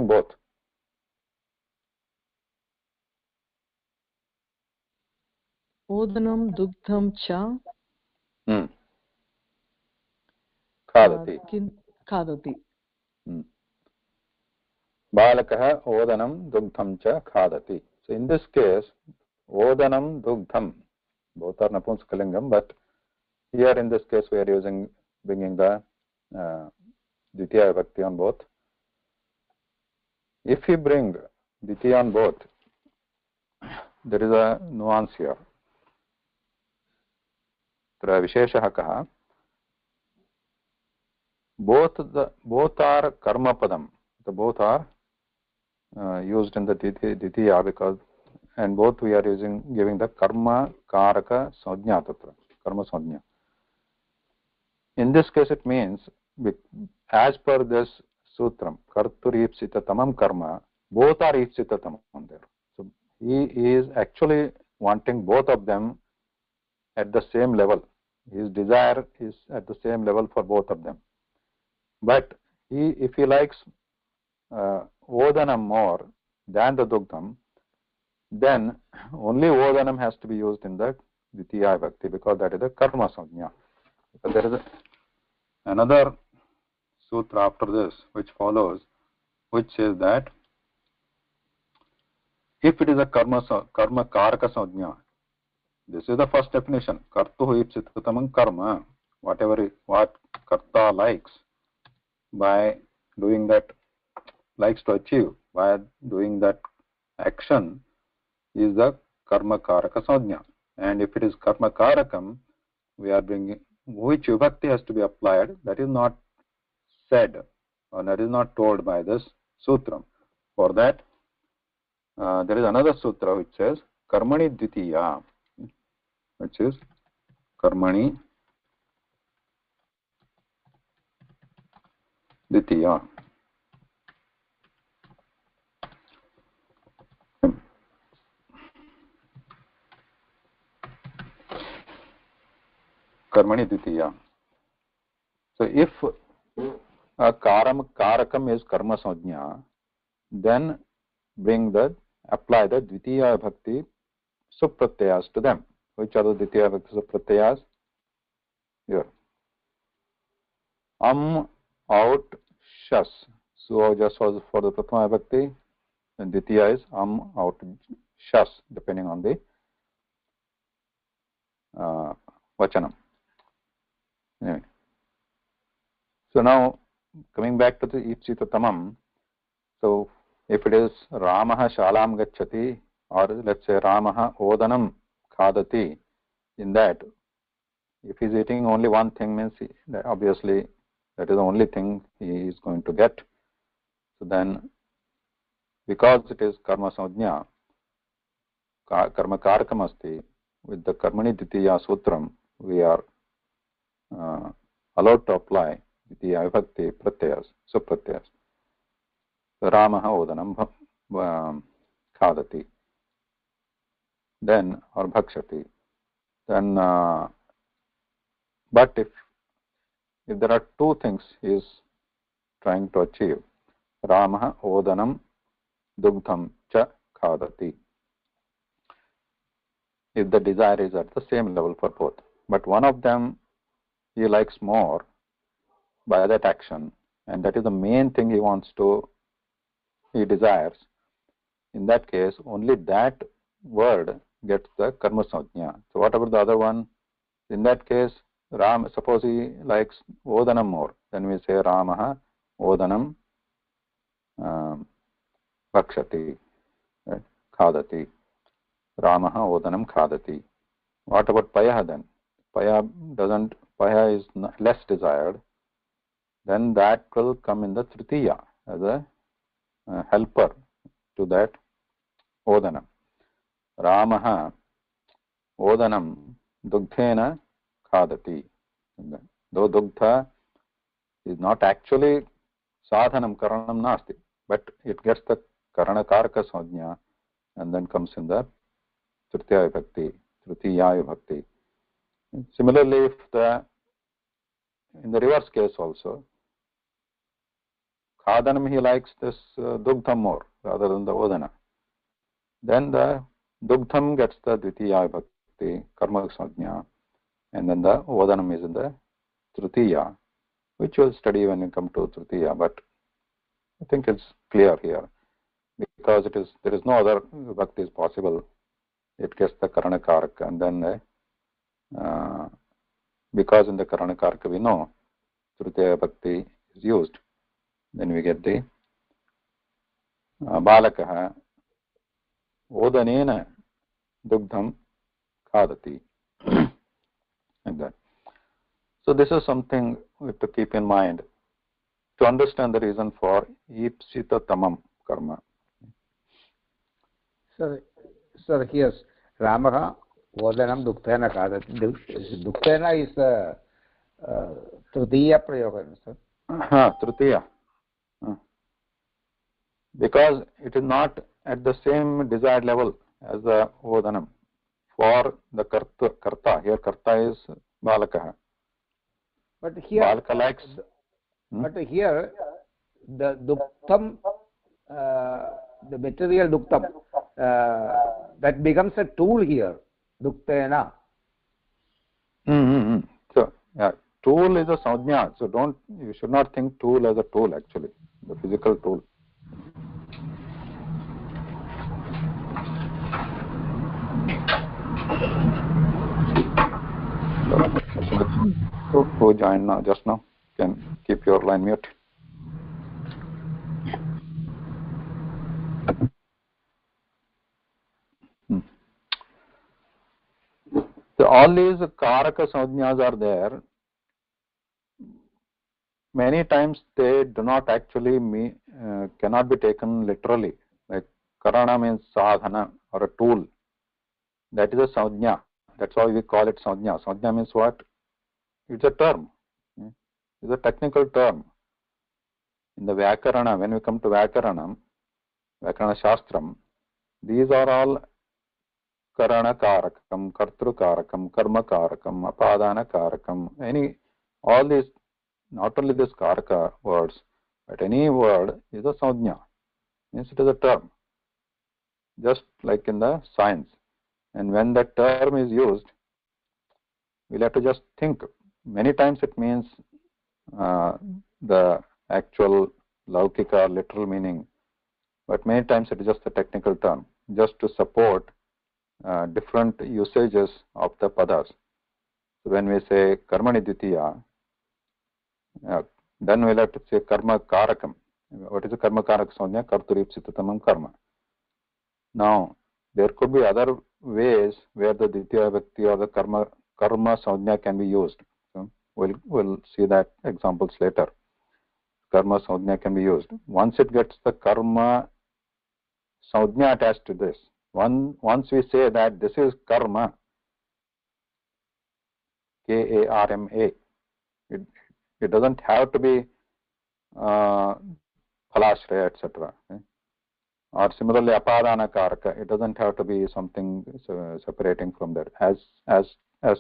both. Odanam dugdham cha khadati. Khadati. Balakah odanam dugdham cha khadati. So in this case, odanam dugdham, both are napunsakalingam, but here in this case we are bringing the Dvitiya Vibhakti on both. If we bring Dvitiya on both, there is a nuance here. Tatra visheshah kaha. Both are karma padam. Both are used in the Dvitiya because, and both we are giving the karma karaka sajna tatra, karma sajna. In this case it means, as per this sutram, kartur ipsitatamam karma, both are ipsitatamam there. So he is actually wanting both of them at the same level. His desire is at the same level for both of them. But if he likes odanam more than the dugdham, then only odanam has to be used in the Dvitiya Vibhakti because that is the karma sajna. But there is another sutra after this which follows, which says that if it is a karma karaka sajna, this is the first definition, kartuhu ipsitatamam karma, what karta likes, by doing that, likes to achieve by doing that action is the karma karaka sajna. And if it is karma karakam, we are bringing which vibhakti has to be applied. That is not said, or that is not told by this sutra. For that, there is another sutra which says karmani dvitiya, which is karmani dvitiya. Karmani dvitiya. So if karakam is karma sajna, then apply the dvitiya bhakti supratyayas to them. Which are the dvitiya bhakti supratyayas? Here. Out, shas. So just was for the prathama bhakti, and dvitiya is out, shas, depending on the vachanam. Anyway. So now coming back to the ipsita tamam. So if it is Ramaha shalam gacchati, or let's say Ramaha odanam khadati, in that, if he is eating only one thing, means obviously that is the only thing he is going to get. So then, because it is karma sajna, karma karakam asti, with the karmani dvitiya sutram, we are allowed to apply dvitiya vibhakti pratyayas, supratyayas. Ramaha odanam khadati, then, or bhakshati. Then, but if there are two things he is trying to achieve, Ramaha odanam dugdham cha khadati. If the desire is at the same level for both, but one of them he likes more by that action, and that is the main thing he desires, in that case only that word gets the karma sajna. So whatever the other one, in that case, suppose he likes odanam more, then we say Ramaha odanam bhakshati, right? Khadati. Ramaha odanam khadati. What about paya then? Paya is less desired, then that will come in the tritiya as a helper to that odanam. Ramaha odanam dugdhena khadati. Though dugdha is not actually sadhanam karanam nasti, but it gets the karana karaka sajna and then comes in the tritiya vibhakti. Similarly, if in the reverse case also, khadanam he likes this dugdham more rather than the odana, then the dugdham gets the dvitiya vibhakti, karma sajna, and then the odanam is in the tritiya, which we'll study when we come to tritiya, but I think it's clear here, because there is no other vibhakti is possible. It gets the karana karaka, and then because in the karana karaka we know tritiya bhakti is used, then we get the balakah odanena dugdham khadati, like that. So this is something we have to keep in mind to understand the reason for ipsita tamam karma. Sir, here Ramaha odanam dukthena khadati. Dukthena is tritiya prayoga, sir. Tritiya. Because it is not at the same desired level as the odanam. For the karta, here karta is balakah. But here, balaka likes. But here, the duktam, the material duktam, that becomes a tool here, duktena. So, yeah, tool is a sajna. So you should not think tool as a tool actually, the physical tool. Who joined now, just now? Can keep your line mute. So all these karaka sanjnas are there. Many times they do not actually cannot be taken literally. Like karana means sadhana or a tool. That is a sanjna. That's why we call it sanjna. Sanjna means what? It's a term. It's a technical term. In the Vyakarana, when we come to Vyakarana Shastram, these are all Karana Karakam, Kartru Karakam, Karma Karakam, Apadana Karakam, all these, not only these Karaka words, but any word is a Sanjna. Means it is a term. Just like in the science. And when that term is used, we'll have to just think. Many times it means the actual laukika literal meaning, but many times it is just a technical term, just to support different usages of the padas. So when we say karmani dvitiya, then we'll have to say karma karakam. What is a karma karak sanya? Karturipsitatamam karma. Now, there could be other ways where the dvitiya vibhakti or the karma sanya can be used. So we'll see that examples later. Karma sanya can be used. Once it gets the karma sanya attached to this, once we say that this is karma, K-A-R-M-A, it doesn't have to be phalashraya, etc. Or similarly, apadana karaka, it doesn't have to be something separating from that. As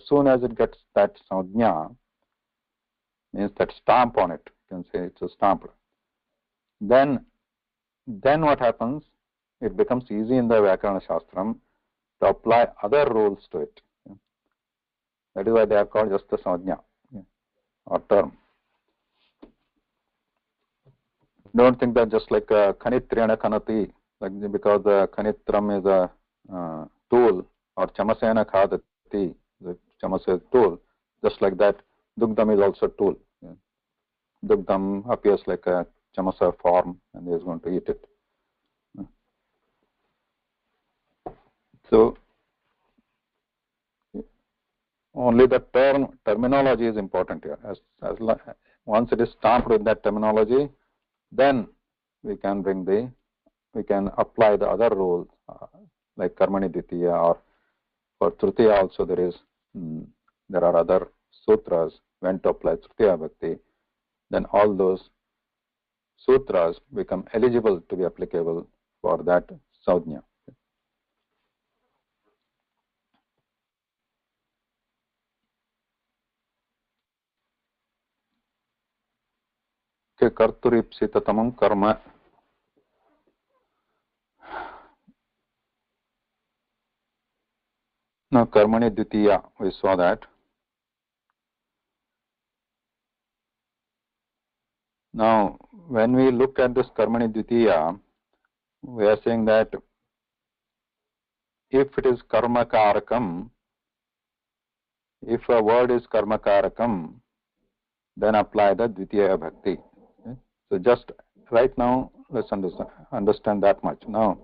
soon as it gets that sanya, means that stamp on it, you can say it's a stamp. Then what happens? It becomes easy in the Vyakarana Shastram to apply other rules to it. That is why they are called just the sanya or term. Don't think that just like kanitrena kanati, like because the kanitram is a tool, or chamasena khadati, the chamasa tool, just like that dugdam is also a tool. Dugdam appears like a chamasa form and he is going to eat it. So only the terminology is important here. Once it is stamped with that terminology, then we can apply the other rules like karmani dvitiya, or for tritiya also there are other sutras when to apply tritiya bhakti. Then all those sutras become eligible to be applicable for that sanjna. Okay, karturipsitatamam karma. Now, karmani dvitiya, we saw that. Now, when we look at this karmani dvitiya, we are saying that if it is karma karakam, if a word is karma karakam, then apply the dvitiya bhakti. Okay? So just right now, let's understand that much. Now,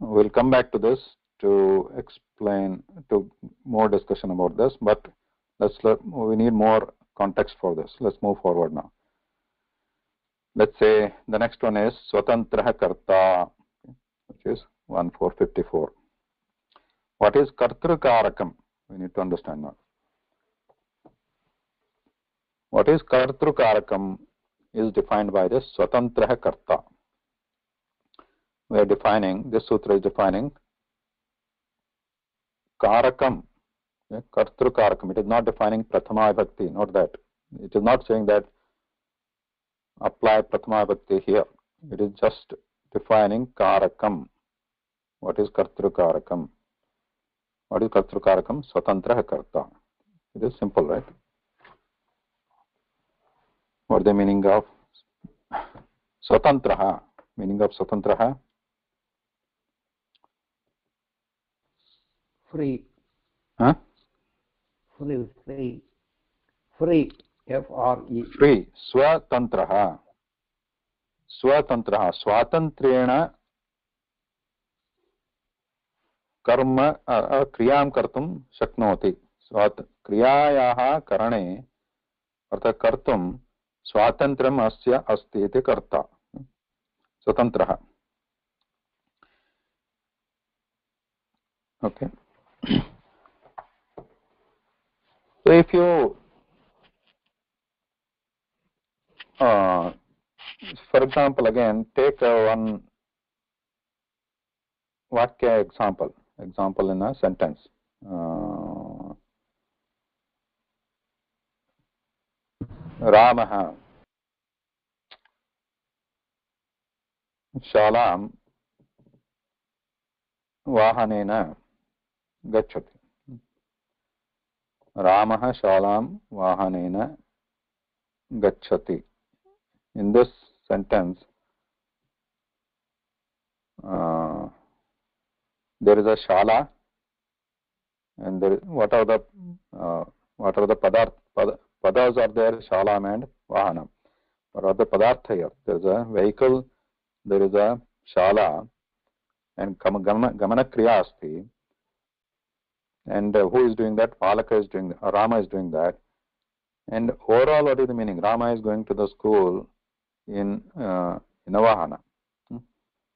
we'll come back to this to explain, to more discussion about this, but we need more context for this. Let's move forward now. Let's say the next one is swatantraha karta, which is 1454. What is kartru karakam? We need to understand now. What is kartru karakam is defined by this swatantraha karta. We are defining, this sutra is defining karakam, okay? Kartru karakam. It is not defining prathama vibhakti, not that. It is not saying that apply prathama vibhakti here. It is just defining karakam. What is kartru karakam? What is kartru karakam? Swatantraha karta. It is simple, right? What is the meaning of swatantraha? Meaning of swatantraha? Free. Huh? Free. Free. F-R-E. Free. Swatantraha. स्वतन्त्रः स्वातन्त्र्येण कर्म क्रियां कर्तुं शक्नोति क्रियायाः करणे अर्थात् कर्तुं स्वातन्त्र्यम् अस्य अस्ति इति कर्ता स्वतन्त्रः okay so if you for example again take one vakya example in a sentence Ramah शालां वाहनेन गच्छति रामः शालां वाहनेन गच्छति in this sentence there is a shala and there what are the padas are there shalam and vahanam what are the padartha here there is a vehicle there is a shala and gamana kriya asti and who is doing that palaka is doing Rama is doing that and overall what is the meaning Rama is going to the school in a vahana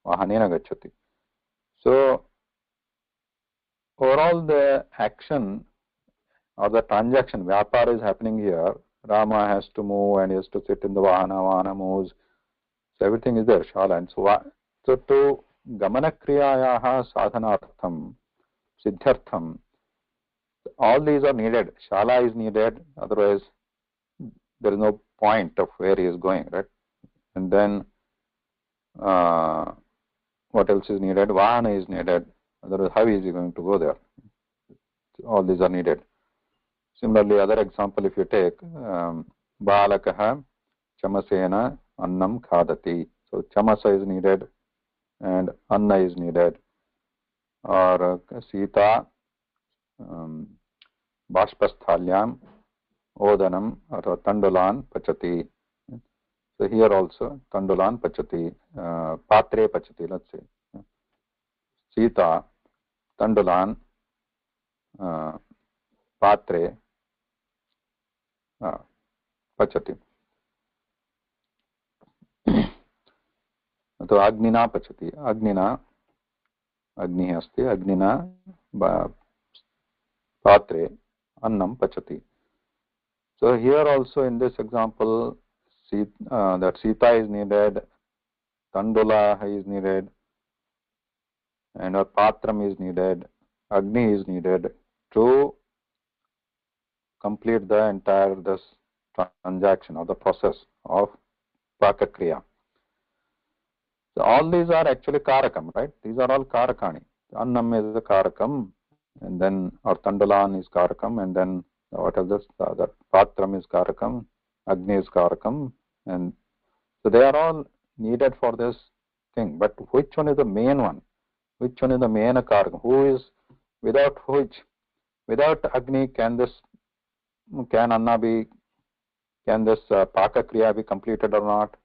vahanena gacchati so overall the action or the transaction vyapar is happening here Rama has to move and he has to sit in the vahana moves so everything is there shala and so to gamana kriyayaha sadhanartham siddhartham all these are needed shala is needed otherwise there is no point of where he is going right and then what else is needed vahana is needed otherwise how is he going to go there all these are needed similarly other example if you take balakah chamasena annam khadati so chamasa is needed and anna is needed or sita bashpasthalyam odanam or tandulan pachati so here also tandulan pachati patre pachati let's say sita tandulan patre pachati तो अग्निना पचति अग्निना अग्निः अस्ति अग्निना पात्रे अन्नं पचति so here also in this example that sita is needed tandula is needed and a patram is needed agni is needed to complete the entire this transaction or the process of pakakriya. So all these are actually karakam, right? These are all karakani. Annam is the karakam, and then or tandalan is karakam, and then what is this? That patram is karakam, agni is karakam, and so they are all needed for this thing. But which one is the main one? Which one is the main karakam? Who is without which? Without agni, can anna be? Can this pakakriya be completed or not?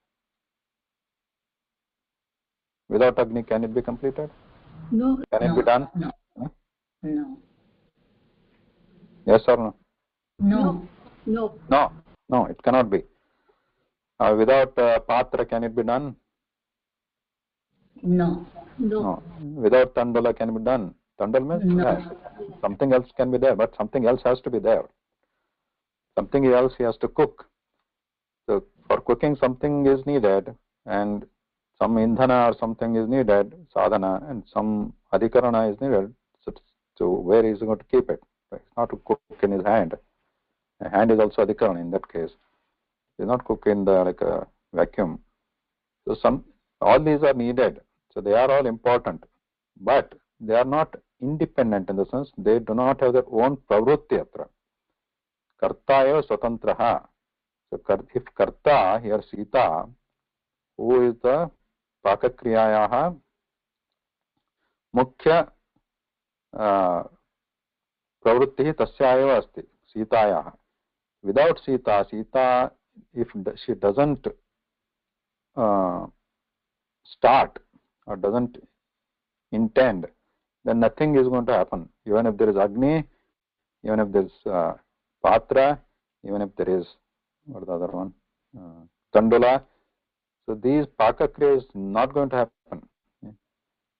Without agni, can it be completed? No. Can it be done? No. Huh? No. Yes or no? No. No. No. No, it cannot be. Without patra, can it be done? No. No. Without tandala, can it be done? Tandal means yes. Something else can be there, but something else has to be there. Something else he has to cook. So for cooking, something is needed, and some indhana or something is needed, sadhana, and some adhikarana is needed. So where is he going to keep it? It's not to cook in his hand. A hand is also adhikarana in that case. He does not cook in the like a vacuum. So all these are needed. So they are all important, but they are not independent in the sense they do not have their own pravrutti atra. Karta eva swatantraha. So if karta here Sita, who is the pakakriyayaha mukhya pravrutti tasya eva asti Sitayaha. Without Sita, if she doesn't start or doesn't intend, then nothing is going to happen. Even if there is Agni, even if there is Patra, even if there is, what is the other one? Tandula. So these Paka Kriya is not going to happen.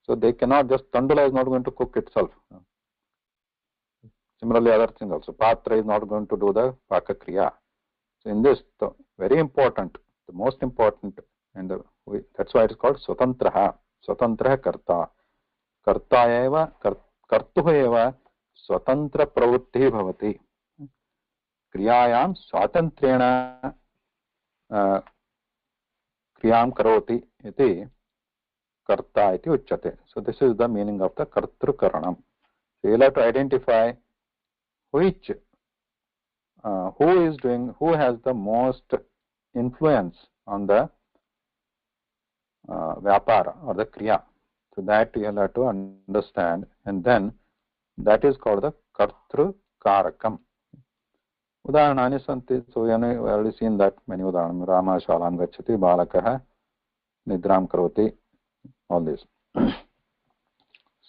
So they cannot just, Tandula is not going to cook itself. Similarly, other things also. Patra is not going to do the Paka Kriya. So in this, very important, the most important, and that's why it is called Swatantraha. Swatantraha Karta. Karta eva, Kartuh eva Swatantra Pravritti Bhavati. Kriyayam Swatantrena Kriyam Karoti iti Karta iti Uchyate. So this is the meaning of the Kartru Karanam. So you will have to identify which, who has the most influence on the Vyapara or the Kriya. So that you will have to understand, and then that is called the Kartru Karakam. Udaharanani santi. So we have already seen that many udaharanam. Rama shalam gacchati, balakah nidram karoti, all this.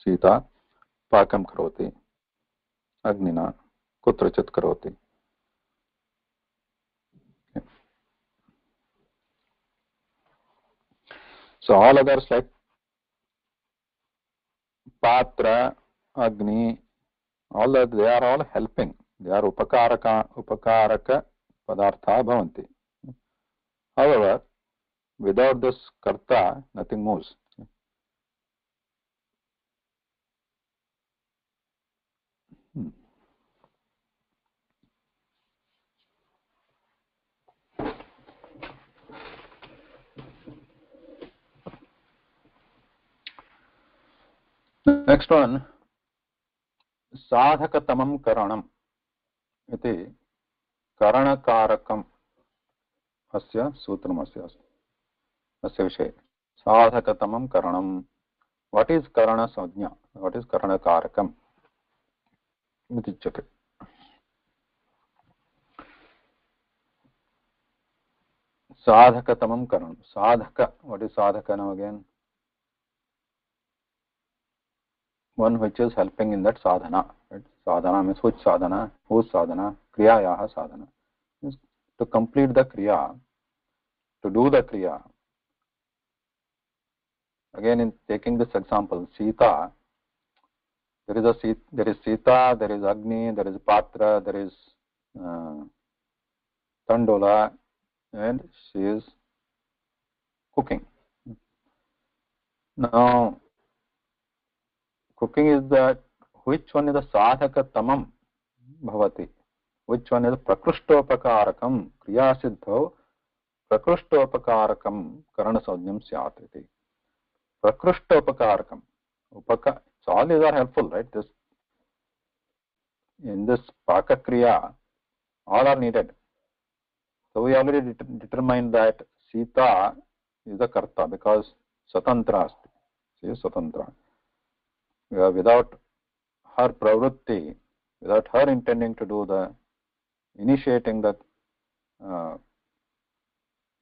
Sita pakam karoti, agnina kutrachit karoti. Okay. So all others like Patra, Agni, all that, they are all helping. They are upakaraka padartha bhavanti. However, without this karta, nothing moves. Next one, sadhakatamam karanam iti karanakarakam asya sutramasya asya vishay. Sadhakatamam karanam. What is karana sajna? What is karanakarakam? Iti chate. Sadhakatamam karanam. Sadhaka. What is sadhaka now again? One which is helping in that sadhana. Right? Sadhana means which sadhana, whose sadhana, kriyayaha sadhana. Means to complete the kriya, to do the kriya. Again, in taking this example, Sita, there is Sita, there is Agni, there is Patra, there is Tandula, and she is cooking. Now, cooking is that, which one is the sadhaka tamam bhavati? Which one is prakruštopakarakam? Kriya siddho prakruštopakarakam karanasajnyam syat iti. Prakruštopakarakam. So all these are helpful, right? In this paka kriya, all are needed. So we already determined that Sita is the karta because swatantra asti. She is swatantra. Without her pravritti, without her intending to do the initiating the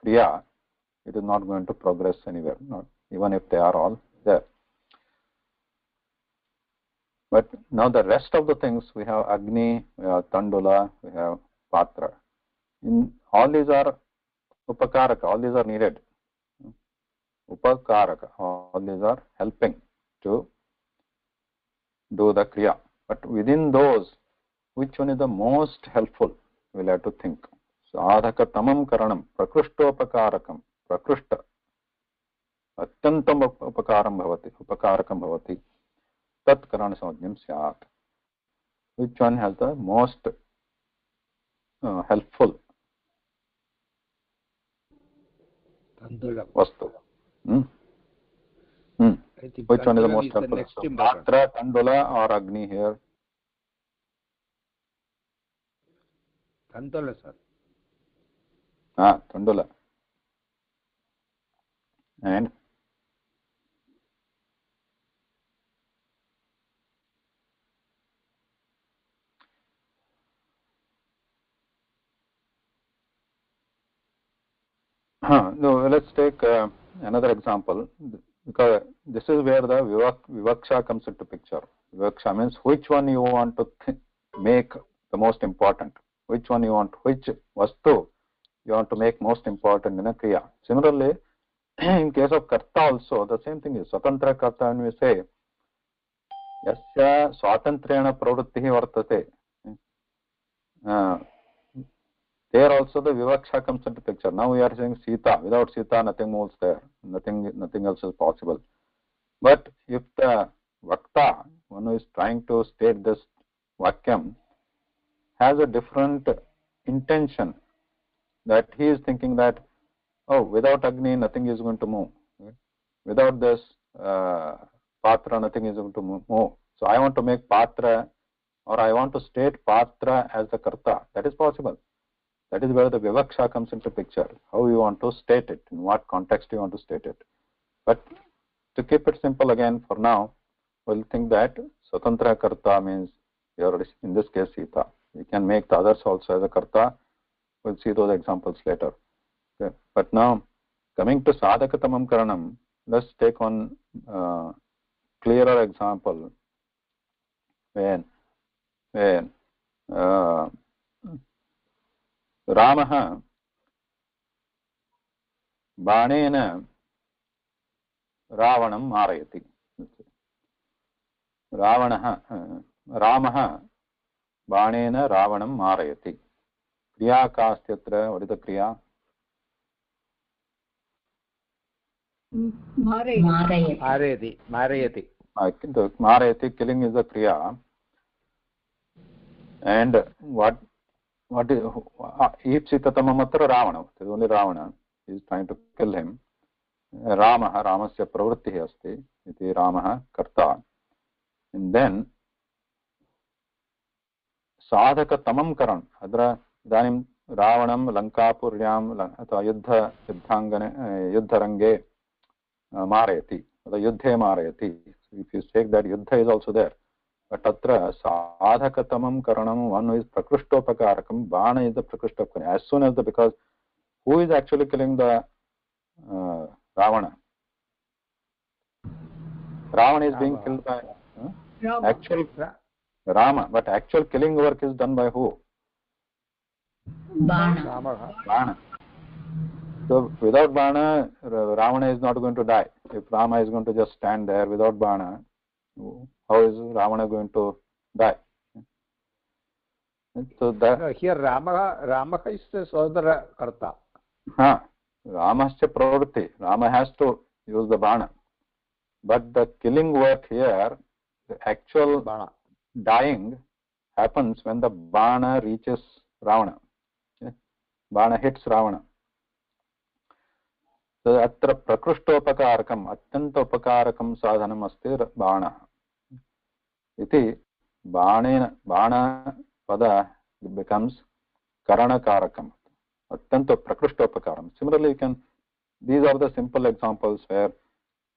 kriya, it is not going to progress anywhere, not even if they are all there. But now the rest of the things, we have Agni, we have Tandula, we have Patra. In all these are upakaraka, all these are needed. Upakaraka, all these are helping to do the kriya. But within those, which one is the most helpful? We'll have to think. Sadhaka tamam karanam, prakruštopakarakam, prakrušta, atyantam upakarakam bhavati, tat karana samajnyam syat. Which one has the most helpful vastu? Which one is the most helpful? So, Patra, Tandula or Agni here? Tandula, sir. Tandula. And? No, let's take another example, because this is where the vivaksha comes into picture. Vivaksha means which one you want to make the most important, which vastu you want to make most important in a kriya. Similarly, in case of karta also, the same thing is swatantra karta. When we say yasya swatantrena pravrittihi vartate, there also the vivaksha comes into picture. Now we are saying Sita. Without Sita, nothing moves there. Nothing else is possible. But if the vakta, one who is trying to state this vakyam, has a different intention, that he is thinking that, oh, without Agni, nothing is going to move. Without this patra, nothing is going to move. So I want to make patra, or I want to state patra as the karta. That is possible. That is where the vivaksha comes into picture. How you want to state it, in what context you want to state it. But to keep it simple again, for now, we'll think that swatantra karta means, in this case, Sita. We can make the others also as a karta. We'll see those examples later. Okay. But now, coming to sadhakatamam karanam, let's take one clearer example when Ramah बाणेन रावणं मारयति. रामः बाणेन रावणं मारयति. क्रिया का अस्ति अत्र? What is the क्रिया? मारयति. Marayati, killing is the kriya. And what is Ipsitatamam atra Ravana? It is only Ravana. He is trying to kill him. Ramasya pravrittihi asti. Iti Ramah karta. And then sadhakatamam karan. Adra idanim Ravanam Lankapuryam atva yuddharange marayati. Yuddhe marayati. If you take that, yuddha is also there. But atra sadhakatamam karanam, one who is prakruštopakarakam, bana is the prakruštopakarakam. As soon as because who is actually killing the Ravana? Ravana is being killed by actual Rama, but actual killing work is done by who? Bana. So without Bana, Ravana is not going to die. If Rama is going to just stand there without Bana, how is Ravana going to die? So that here Rama is the Sodara Karta. Ramasya pravritti. Rama has to use the Bana. But the killing work here, the actual dying happens when the Bana reaches Ravana. Okay? Bana hits Ravana. So atra prakruštopakarakam, atyanta upakarakam sadhanam asti Bana. Iti Bana pada becomes karanakarakam. Atyanta prakruštopakaram. Similarly, these are the simple examples where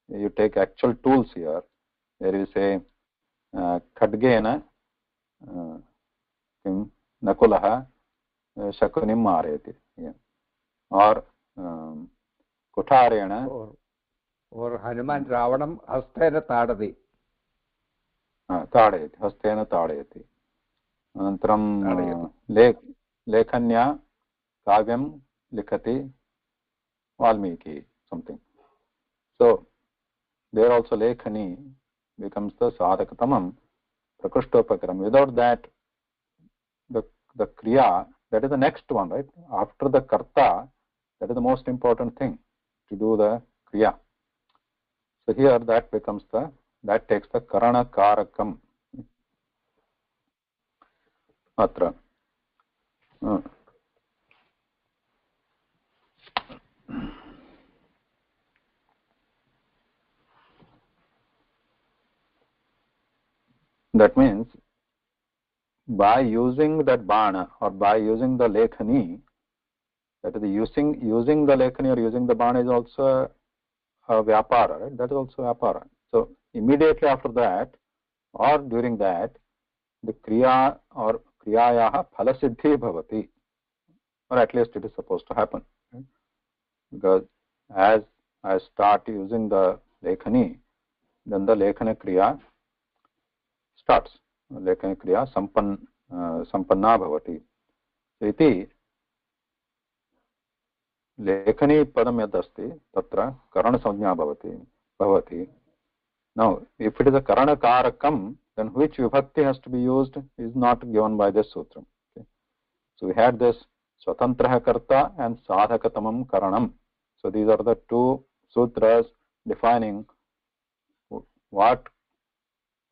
you take actual tools here, where you say khadgena nakulaha shakunim marayati, or kutarena, or Hanuman Ravanam hastena tadati. Tadayati, hastena tadayati. Anantram lekhanya kavyam likhati Valmiki, something. So there also lekhani becomes the sadhakatamam prakruštopakaram. Without that, the kriya, that is the next one, right? After the karta, that is the most important thing, to do the kriya. So here that takes the karana karakam. Atra. That means by using that bana or by using the lekhani, that is using the lekhani or using the bana is also a vyapara, right? That is also vyapara. So immediately after that or during that, the kriya or kriyayaha phalasiddhi bhavati, or at least it is supposed to happen, right? Because as I start using the lekhani, then the lekhana kriya starts. Lekhana kriya sampanna bhavati. Iti लेखनी पदम यद् अस्ति तत्र करणसंज्ञा भवति. Now if it is a karanakarakam, then which vibhakti has to be used is not given by this sutra. Okay. So we had this swatantraha karta and sadhakatamam karanam. So these are the two sutras defining what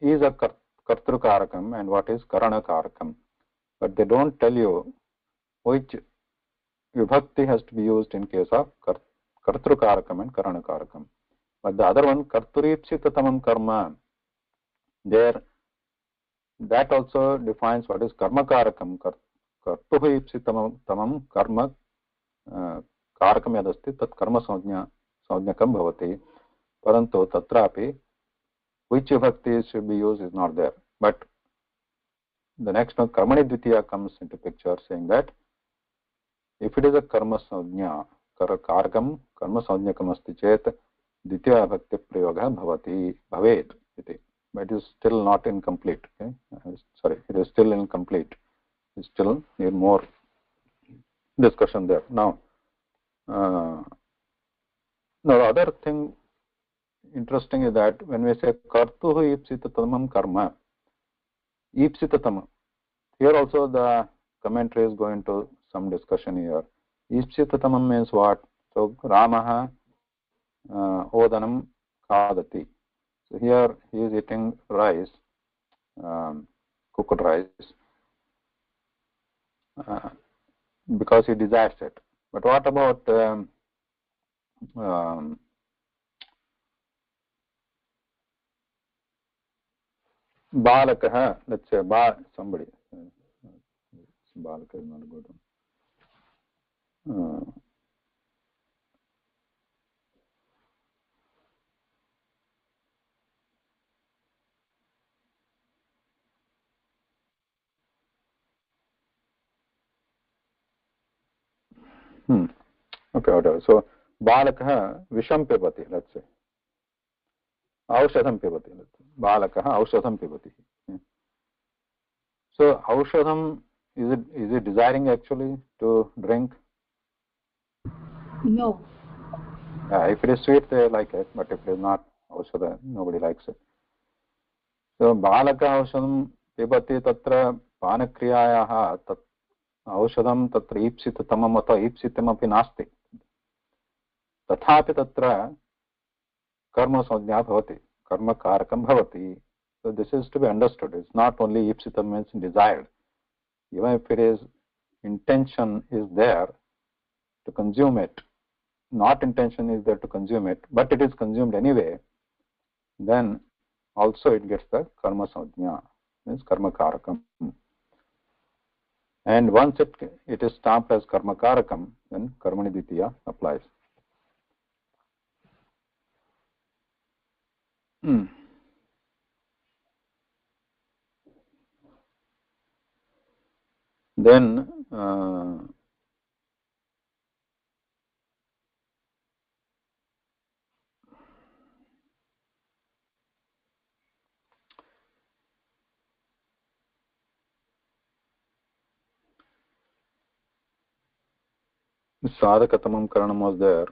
is a kartrukarakam and what is karanakarakam, but they don't tell you which vibhakti has to be used in case of kartrukarakam and karanakarakam. But the other one, karturipsitatamam karma, there that also defines what is karmakarakam. Kartuhipsitatamam karma karakam yadasti tat karma sanjñakam bhavati. Parantu tatrapi which vibhakti should be used is not there. But the next one, karmani dvitiya, comes into picture, saying that if it is a karma sanjña, karakam karma sanjñakam asti chet dvitiya vibhakti prayoga bhavati bhavet iti. But it is still not incomplete. Okay? Sorry, it is still incomplete. We still need more discussion there. Now, the other thing interesting is that when we say kartuhu ipsitatamam karma, ipsitatamam, here also the commentary is going to some discussion here. Ipsitatamam means what? So Ramaha odanam khadati. So here he is eating rice, cooked rice, because he desires it. But what about balakah? Let's say somebody. Balaka is not good. Okay, whatever. So balakah visham pibati, let's say. Aushadham pibati, let's say. Balakah aushadham pibati. So aushadham, is it desiring actually to drink? No. If it is sweet, they like it, but if it is not aushadha, nobody likes it. So balaka aushadham pibati tatra panakriyayaha tat औषधं तत्र ईप्सिततमम् अथवा ईप्सितमपि नास्ति, तथापि तत्र कर्मसंज्ञा भवति, कर्मकारकं भवति. So this is to be understood. It's not only ईप्सितं means desired. Even if it is intention is there to consume it, not intention is there to consume it, but it is consumed anyway, then also it gets the karmasajña, means karmakarakam. And once it is stamped as karmakarakam, then karmani dvitiya applies. Then sadhakatamam karanam was there.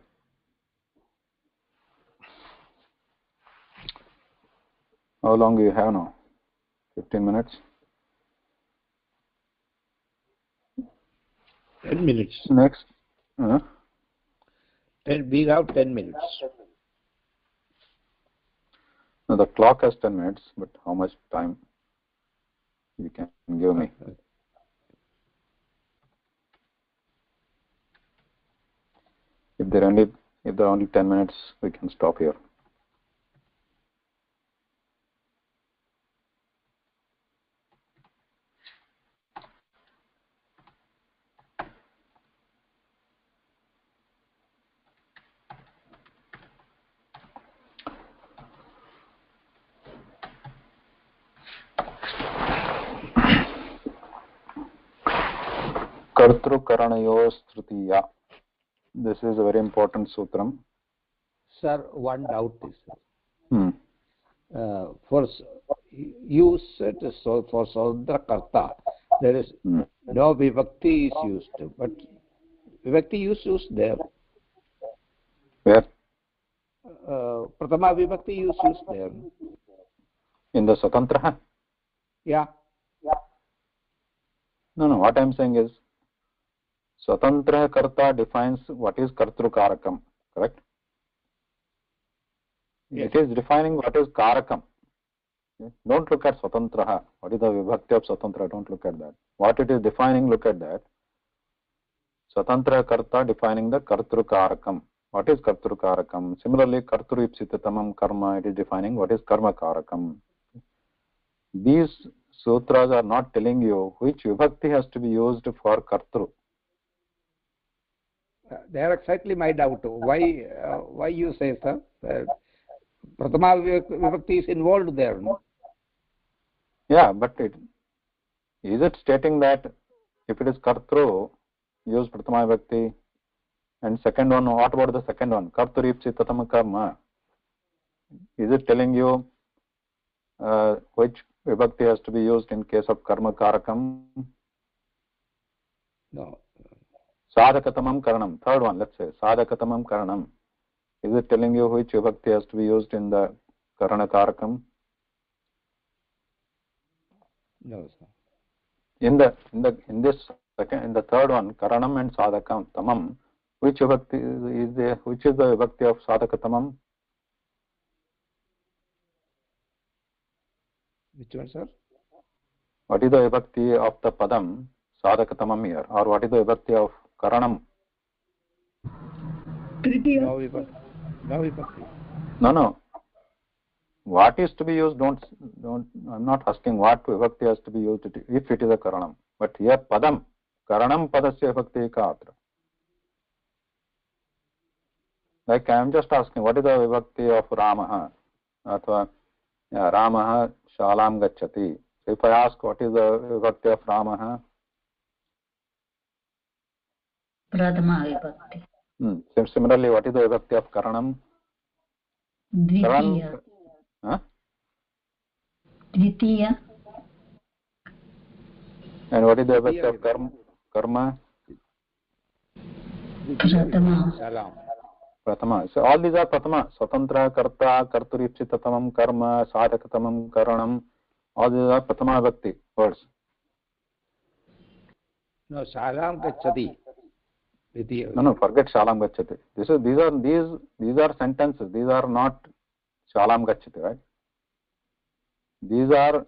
How long do you have now? 15 minutes? 10 minutes. Next. We have 10 minutes. No, the clock has 10 minutes, but how much time you can give me? If there are only 10 minutes, we can stop here. Kartrukaranayos tritiya. This is a very important sutram. sir, one doubt is for you said so for Saudra Karta there is no vibhakti is used, but vibhakti is used there. Where? Prathama vibhakti is used there. In the Swatantraha? Yeah. No, what I am saying is Swatantra Karta defines what is Kartru Karakam, correct? Yes. It is defining what is Karakam. Don't look at Swatantraha. What is the vibhakti of Swatantra? Don't look at that. What it is defining, look at that. Swatantra Karta defining the Kartru Karakam. What is Kartru Karakam? Similarly, Kartru Ipsitatamam Karma, it is defining what is Karma Karakam. These sutras are not telling you which vibhakti has to be used for Kartru. They are exactly my doubt. Why you say, sir? Prathama vibhakti is involved there, no? Yeah, but is it stating that if it is Kartru, use Prathama vibhakti, and second one, what about the second one? Kartru Ipsitatam Karma. Is it telling you which vibhakti has to be used in case of Karma Karakam? No. Sadhakatamam Karanam. Third one, let's say Sadhakatamam Karanam. Is it telling you which vibhakti has to be used in the Karana Karakam? No, sir. In the third one, Karanam and Sadhakam Tamam, which vibhakti is there? Which is the vibhakti of Sadhakatamam? Which one, sir? What is the vibhakti of the Padam Sadhakatamam here, or what is the vibhakti of Karanam? Tritiya. No vibhakti. No. What is to be used? Don't. I'm not asking what vibhakti has to be used if it is a Karanam. But here Padam, Karanam Padasya vibhakti ka atra. Like I am just asking, what is the vibhakti of Ramaha? Athva Ramaha Shalam Gacchati. So if I ask what is the vibhakti of Ramaha? Prathama vibhakti. Similarly, what is the vibhakti of Karanam? Dvitiya. Dvitiya. And what is the vibhakti of Karma? Prathama. So all these are Prathama. Swatantra, Karta, Karturipsitatamam, Karma, Sadhakatamam, Karanam. All these are Prathama vibhakti words. No, Shalam Gacchati. No, forget Shalam Gacchati. These are sentences. These are not Shalam Gacchati, right? These are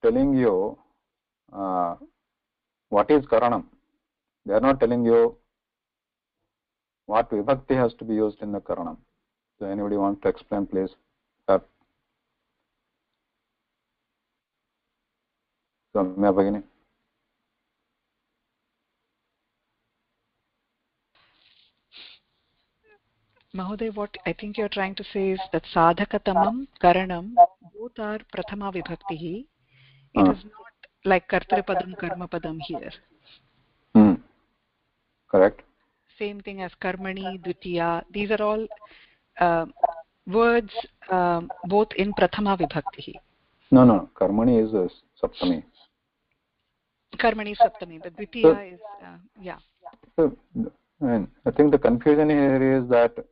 telling you what is Karanam. They are not telling you what vibhakti has to be used in the Karanam. So anybody wants to explain, please? Samya Bhagini. Mahoday, what I think you're trying to say is that Sadhakatamam, Karanam, both are Prathama Vibhaktihi. It is not like Kartripadam, Karmapadam here. Correct. Same thing as Karmani, Dvitiya. These are all words both in Prathama Vibhaktihi. No. Karmani is Saptami. Karmani Saptami, but Dvitiya is, yeah. So, I think the confusion here is that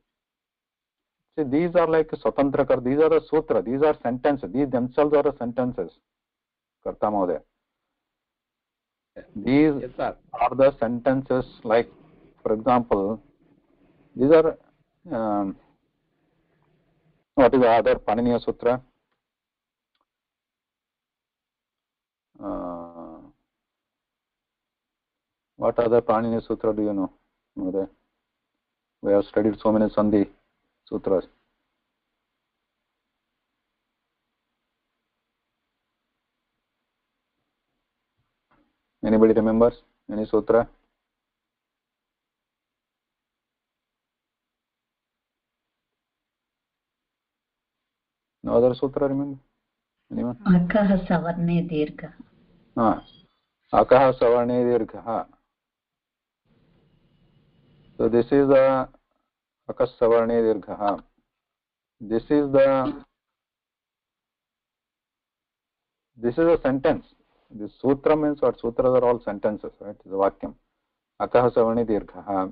these are like Swatantra Karta, these are the sutra, these are sentences, these themselves are the sentences. Karta Mahoday. These are the sentences, like, for example, these are, what is the other Paniniya Sutra? What other Paniniya Sutra do you know, Mahoday? We have studied so many Sandhi Sutras. Anybody remembers any sutra? No other sutra, remember? Anyone? Akaha savarne dirgha. Akaha savarne dirgha. So this is a akasavarne dirgha. This is a sentence. This sutra means what? Sutras are all sentences, right? It's a vakyam. Akaha savarne dirgha.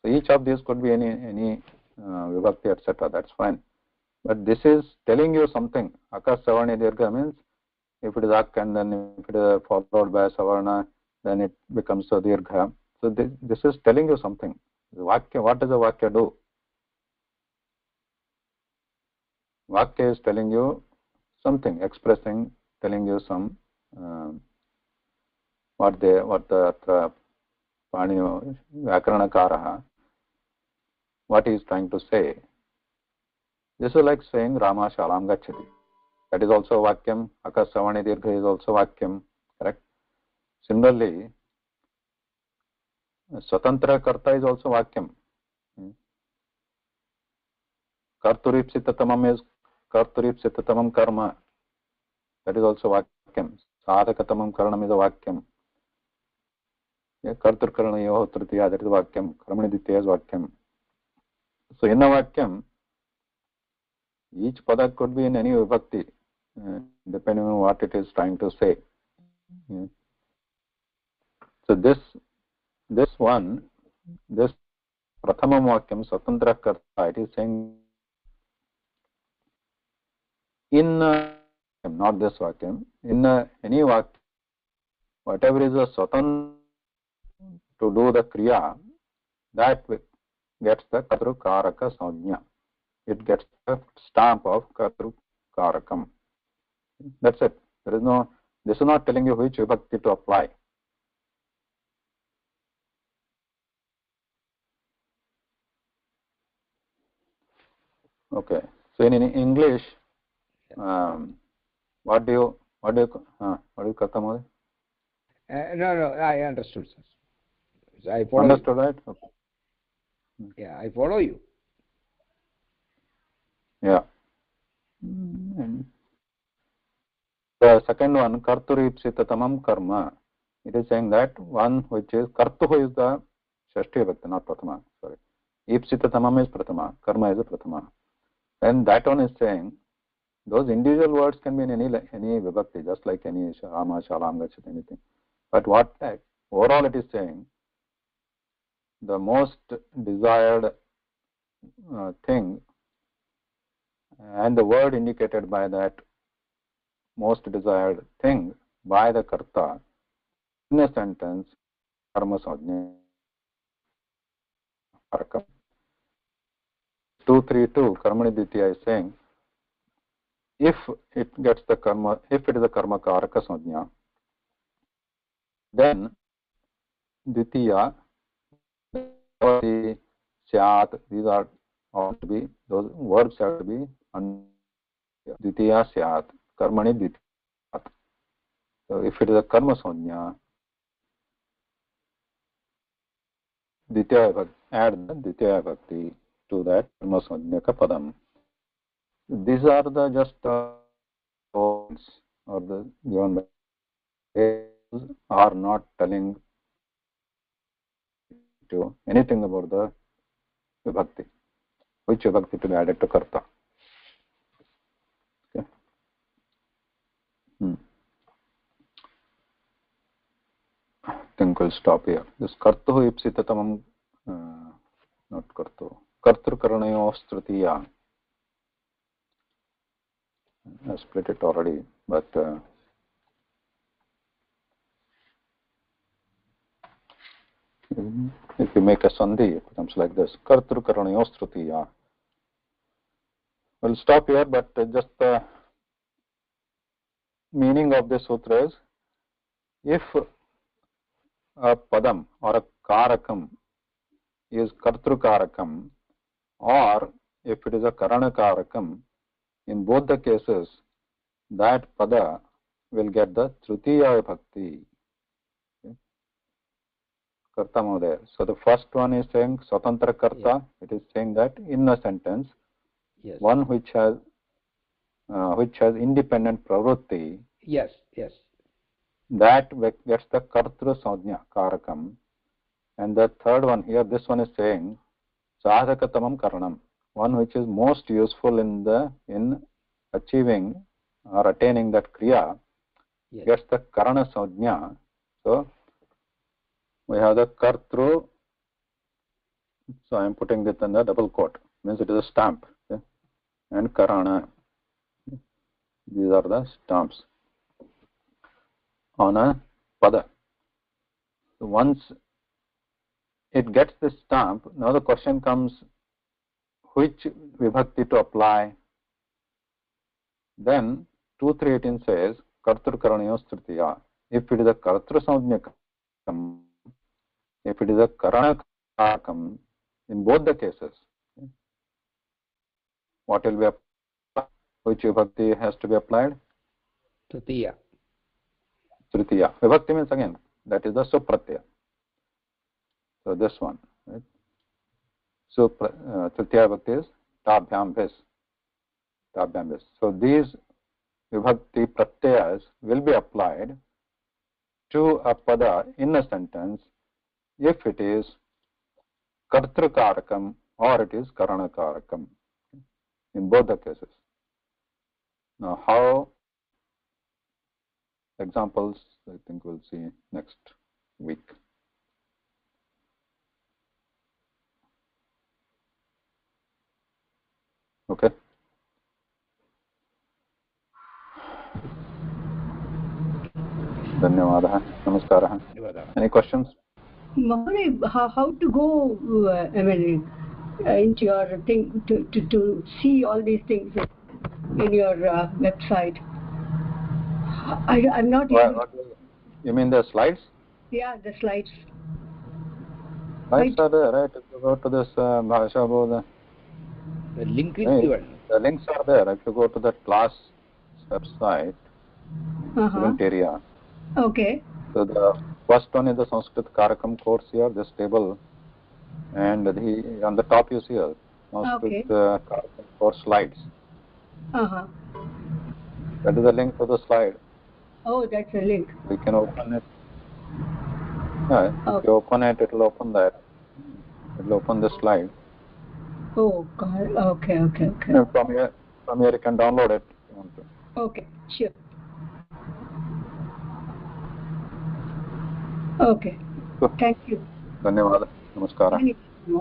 So each of these could be any vibhakti, etc. That's fine. But this is telling you something. Akaha savarne dirgha means if it is ak and then if it is followed by a savarna, then it becomes a dirgha. So this is telling you something. The vakya, what does a vakya do? Vakya is telling you something, expressing, telling you some what the Panini Vyakaranakaraha, what he is trying to say. This is like saying Rama Shalam Gacchati. That is also Vakyam. Akasavani Dirgha is also Vakyam. Correct? Similarly, Swatantra Karta is also Vakyam. Karturipsitatamam is Karturipsitatamam Karma. That is also Vakyam. Sadhakatamam Karanam is a Vakyam. Karturkaranayoho Tritiya, that is Vakyam. Karmani Ditya is Vakyam. So in a Vakyam, each pada could be in any vibhakti, depending on what it is trying to say. So this prathama vakyam, swatantra karta, it is saying in not this vakyam, in any vakyam, whatever is a swatantra to do the kriya, that gets the katru karaka sajna. It gets the stamp of katru karakam. That's it. This is not telling you which vibhakti to apply. Okay. So in English, what do you Katam? No, I understood, sir. I follow. Understood, right? Okay. Yeah, I follow you. Yeah. And the second one, karturipsitatamam karma. It is saying that one which is kartuhu is the shashti vibhakti, not prathama. Sorry. Ipsitatamam is prathama. Karma is a prathama. And that one is saying those individual words can be in any vibhakti, just like any Rama, Shalam, Gacchati, anything. But overall it is saying the most desired thing and the word indicated by that most desired thing by the karta in a sentence, karma sajna. 232 karmani ditya is saying if it gets the karma, if it is a karma karaka sajna, then ditya syat, these are all to be, those verbs have to be ditya syat, karmani ditya. So if it is a karma sajna, add the ditya bhakti to that karma sajna ka padam. These are the just points or the given are not telling to anything about the vibhakti, which vibhakti to be added to karta. Okay. I think we'll stop here. This kartuhu ipsitatamam, not kartu, kartrukaranayo strutiya. I split it already, but if you make a sandhi, it becomes like this. Kartrukaranayo strutiya. We'll stop here, but just the meaning of this sutra is, if a padam or a karakam is kartrukarakam, or if it is a karanakarakam, in both the cases, that pada will get the tritiya bhakti. Okay. Karta Mahodaya. So the first one is saying swatantra karta. Yeah. It is saying that in a sentence, yes, one which has independent pravrutti. Yes. That gets the kartru sajna karakam. And the third one here, this one is saying sadhakatamam karanam, one which is most useful in achieving or attaining that kriya, yes. gets the karana sajna. So we have the kartru, so I am putting it in the double quote, means it is a stamp, okay? And karana, these are the stamps on a pada. So once it gets this stamp, now the question comes, which vibhakti to apply? Then 2.3.18 says kartru karanayos tritiya. If it is a kartru samajnakam, if it is a karana karakam, in both the cases, what will be applied? Which vibhakti has to be applied? Tritiya. Tritiya. Vibhakti means again, that is the supratyaya. So this one, right? So tritiya vibhakti is tabhyam vis. Tabhyam vis. So these vibhakti pratyayas will be applied to a pada in a sentence if it is kartru karakam or it is karana karakam, in both the cases. Now how, examples I think we'll see next week. Okay. Dhanyavadah. Namaskaraha. Any questions? Mahoday, how to go, into your thing to see all these things in your website? I'm not able. You mean the slides? Yeah, the slides. Slides are there, right? If you go to this Bhasha Bodha, The link is right? given. The links are there. If you go to that class website, student area. Okay. So the first one is the Sanskrit Karakam course here, this table, and on the top you see here, Sanskrit Karakam course slides. That is the link to the slide. Oh, that's a link. We can open it. Yeah, if you open it, it will open that. It will open the slide. Oh, God. Okay. And from here you can download it if you want to. Okay, sure. Okay. So, thank you. Dhanyawad. Namaskara.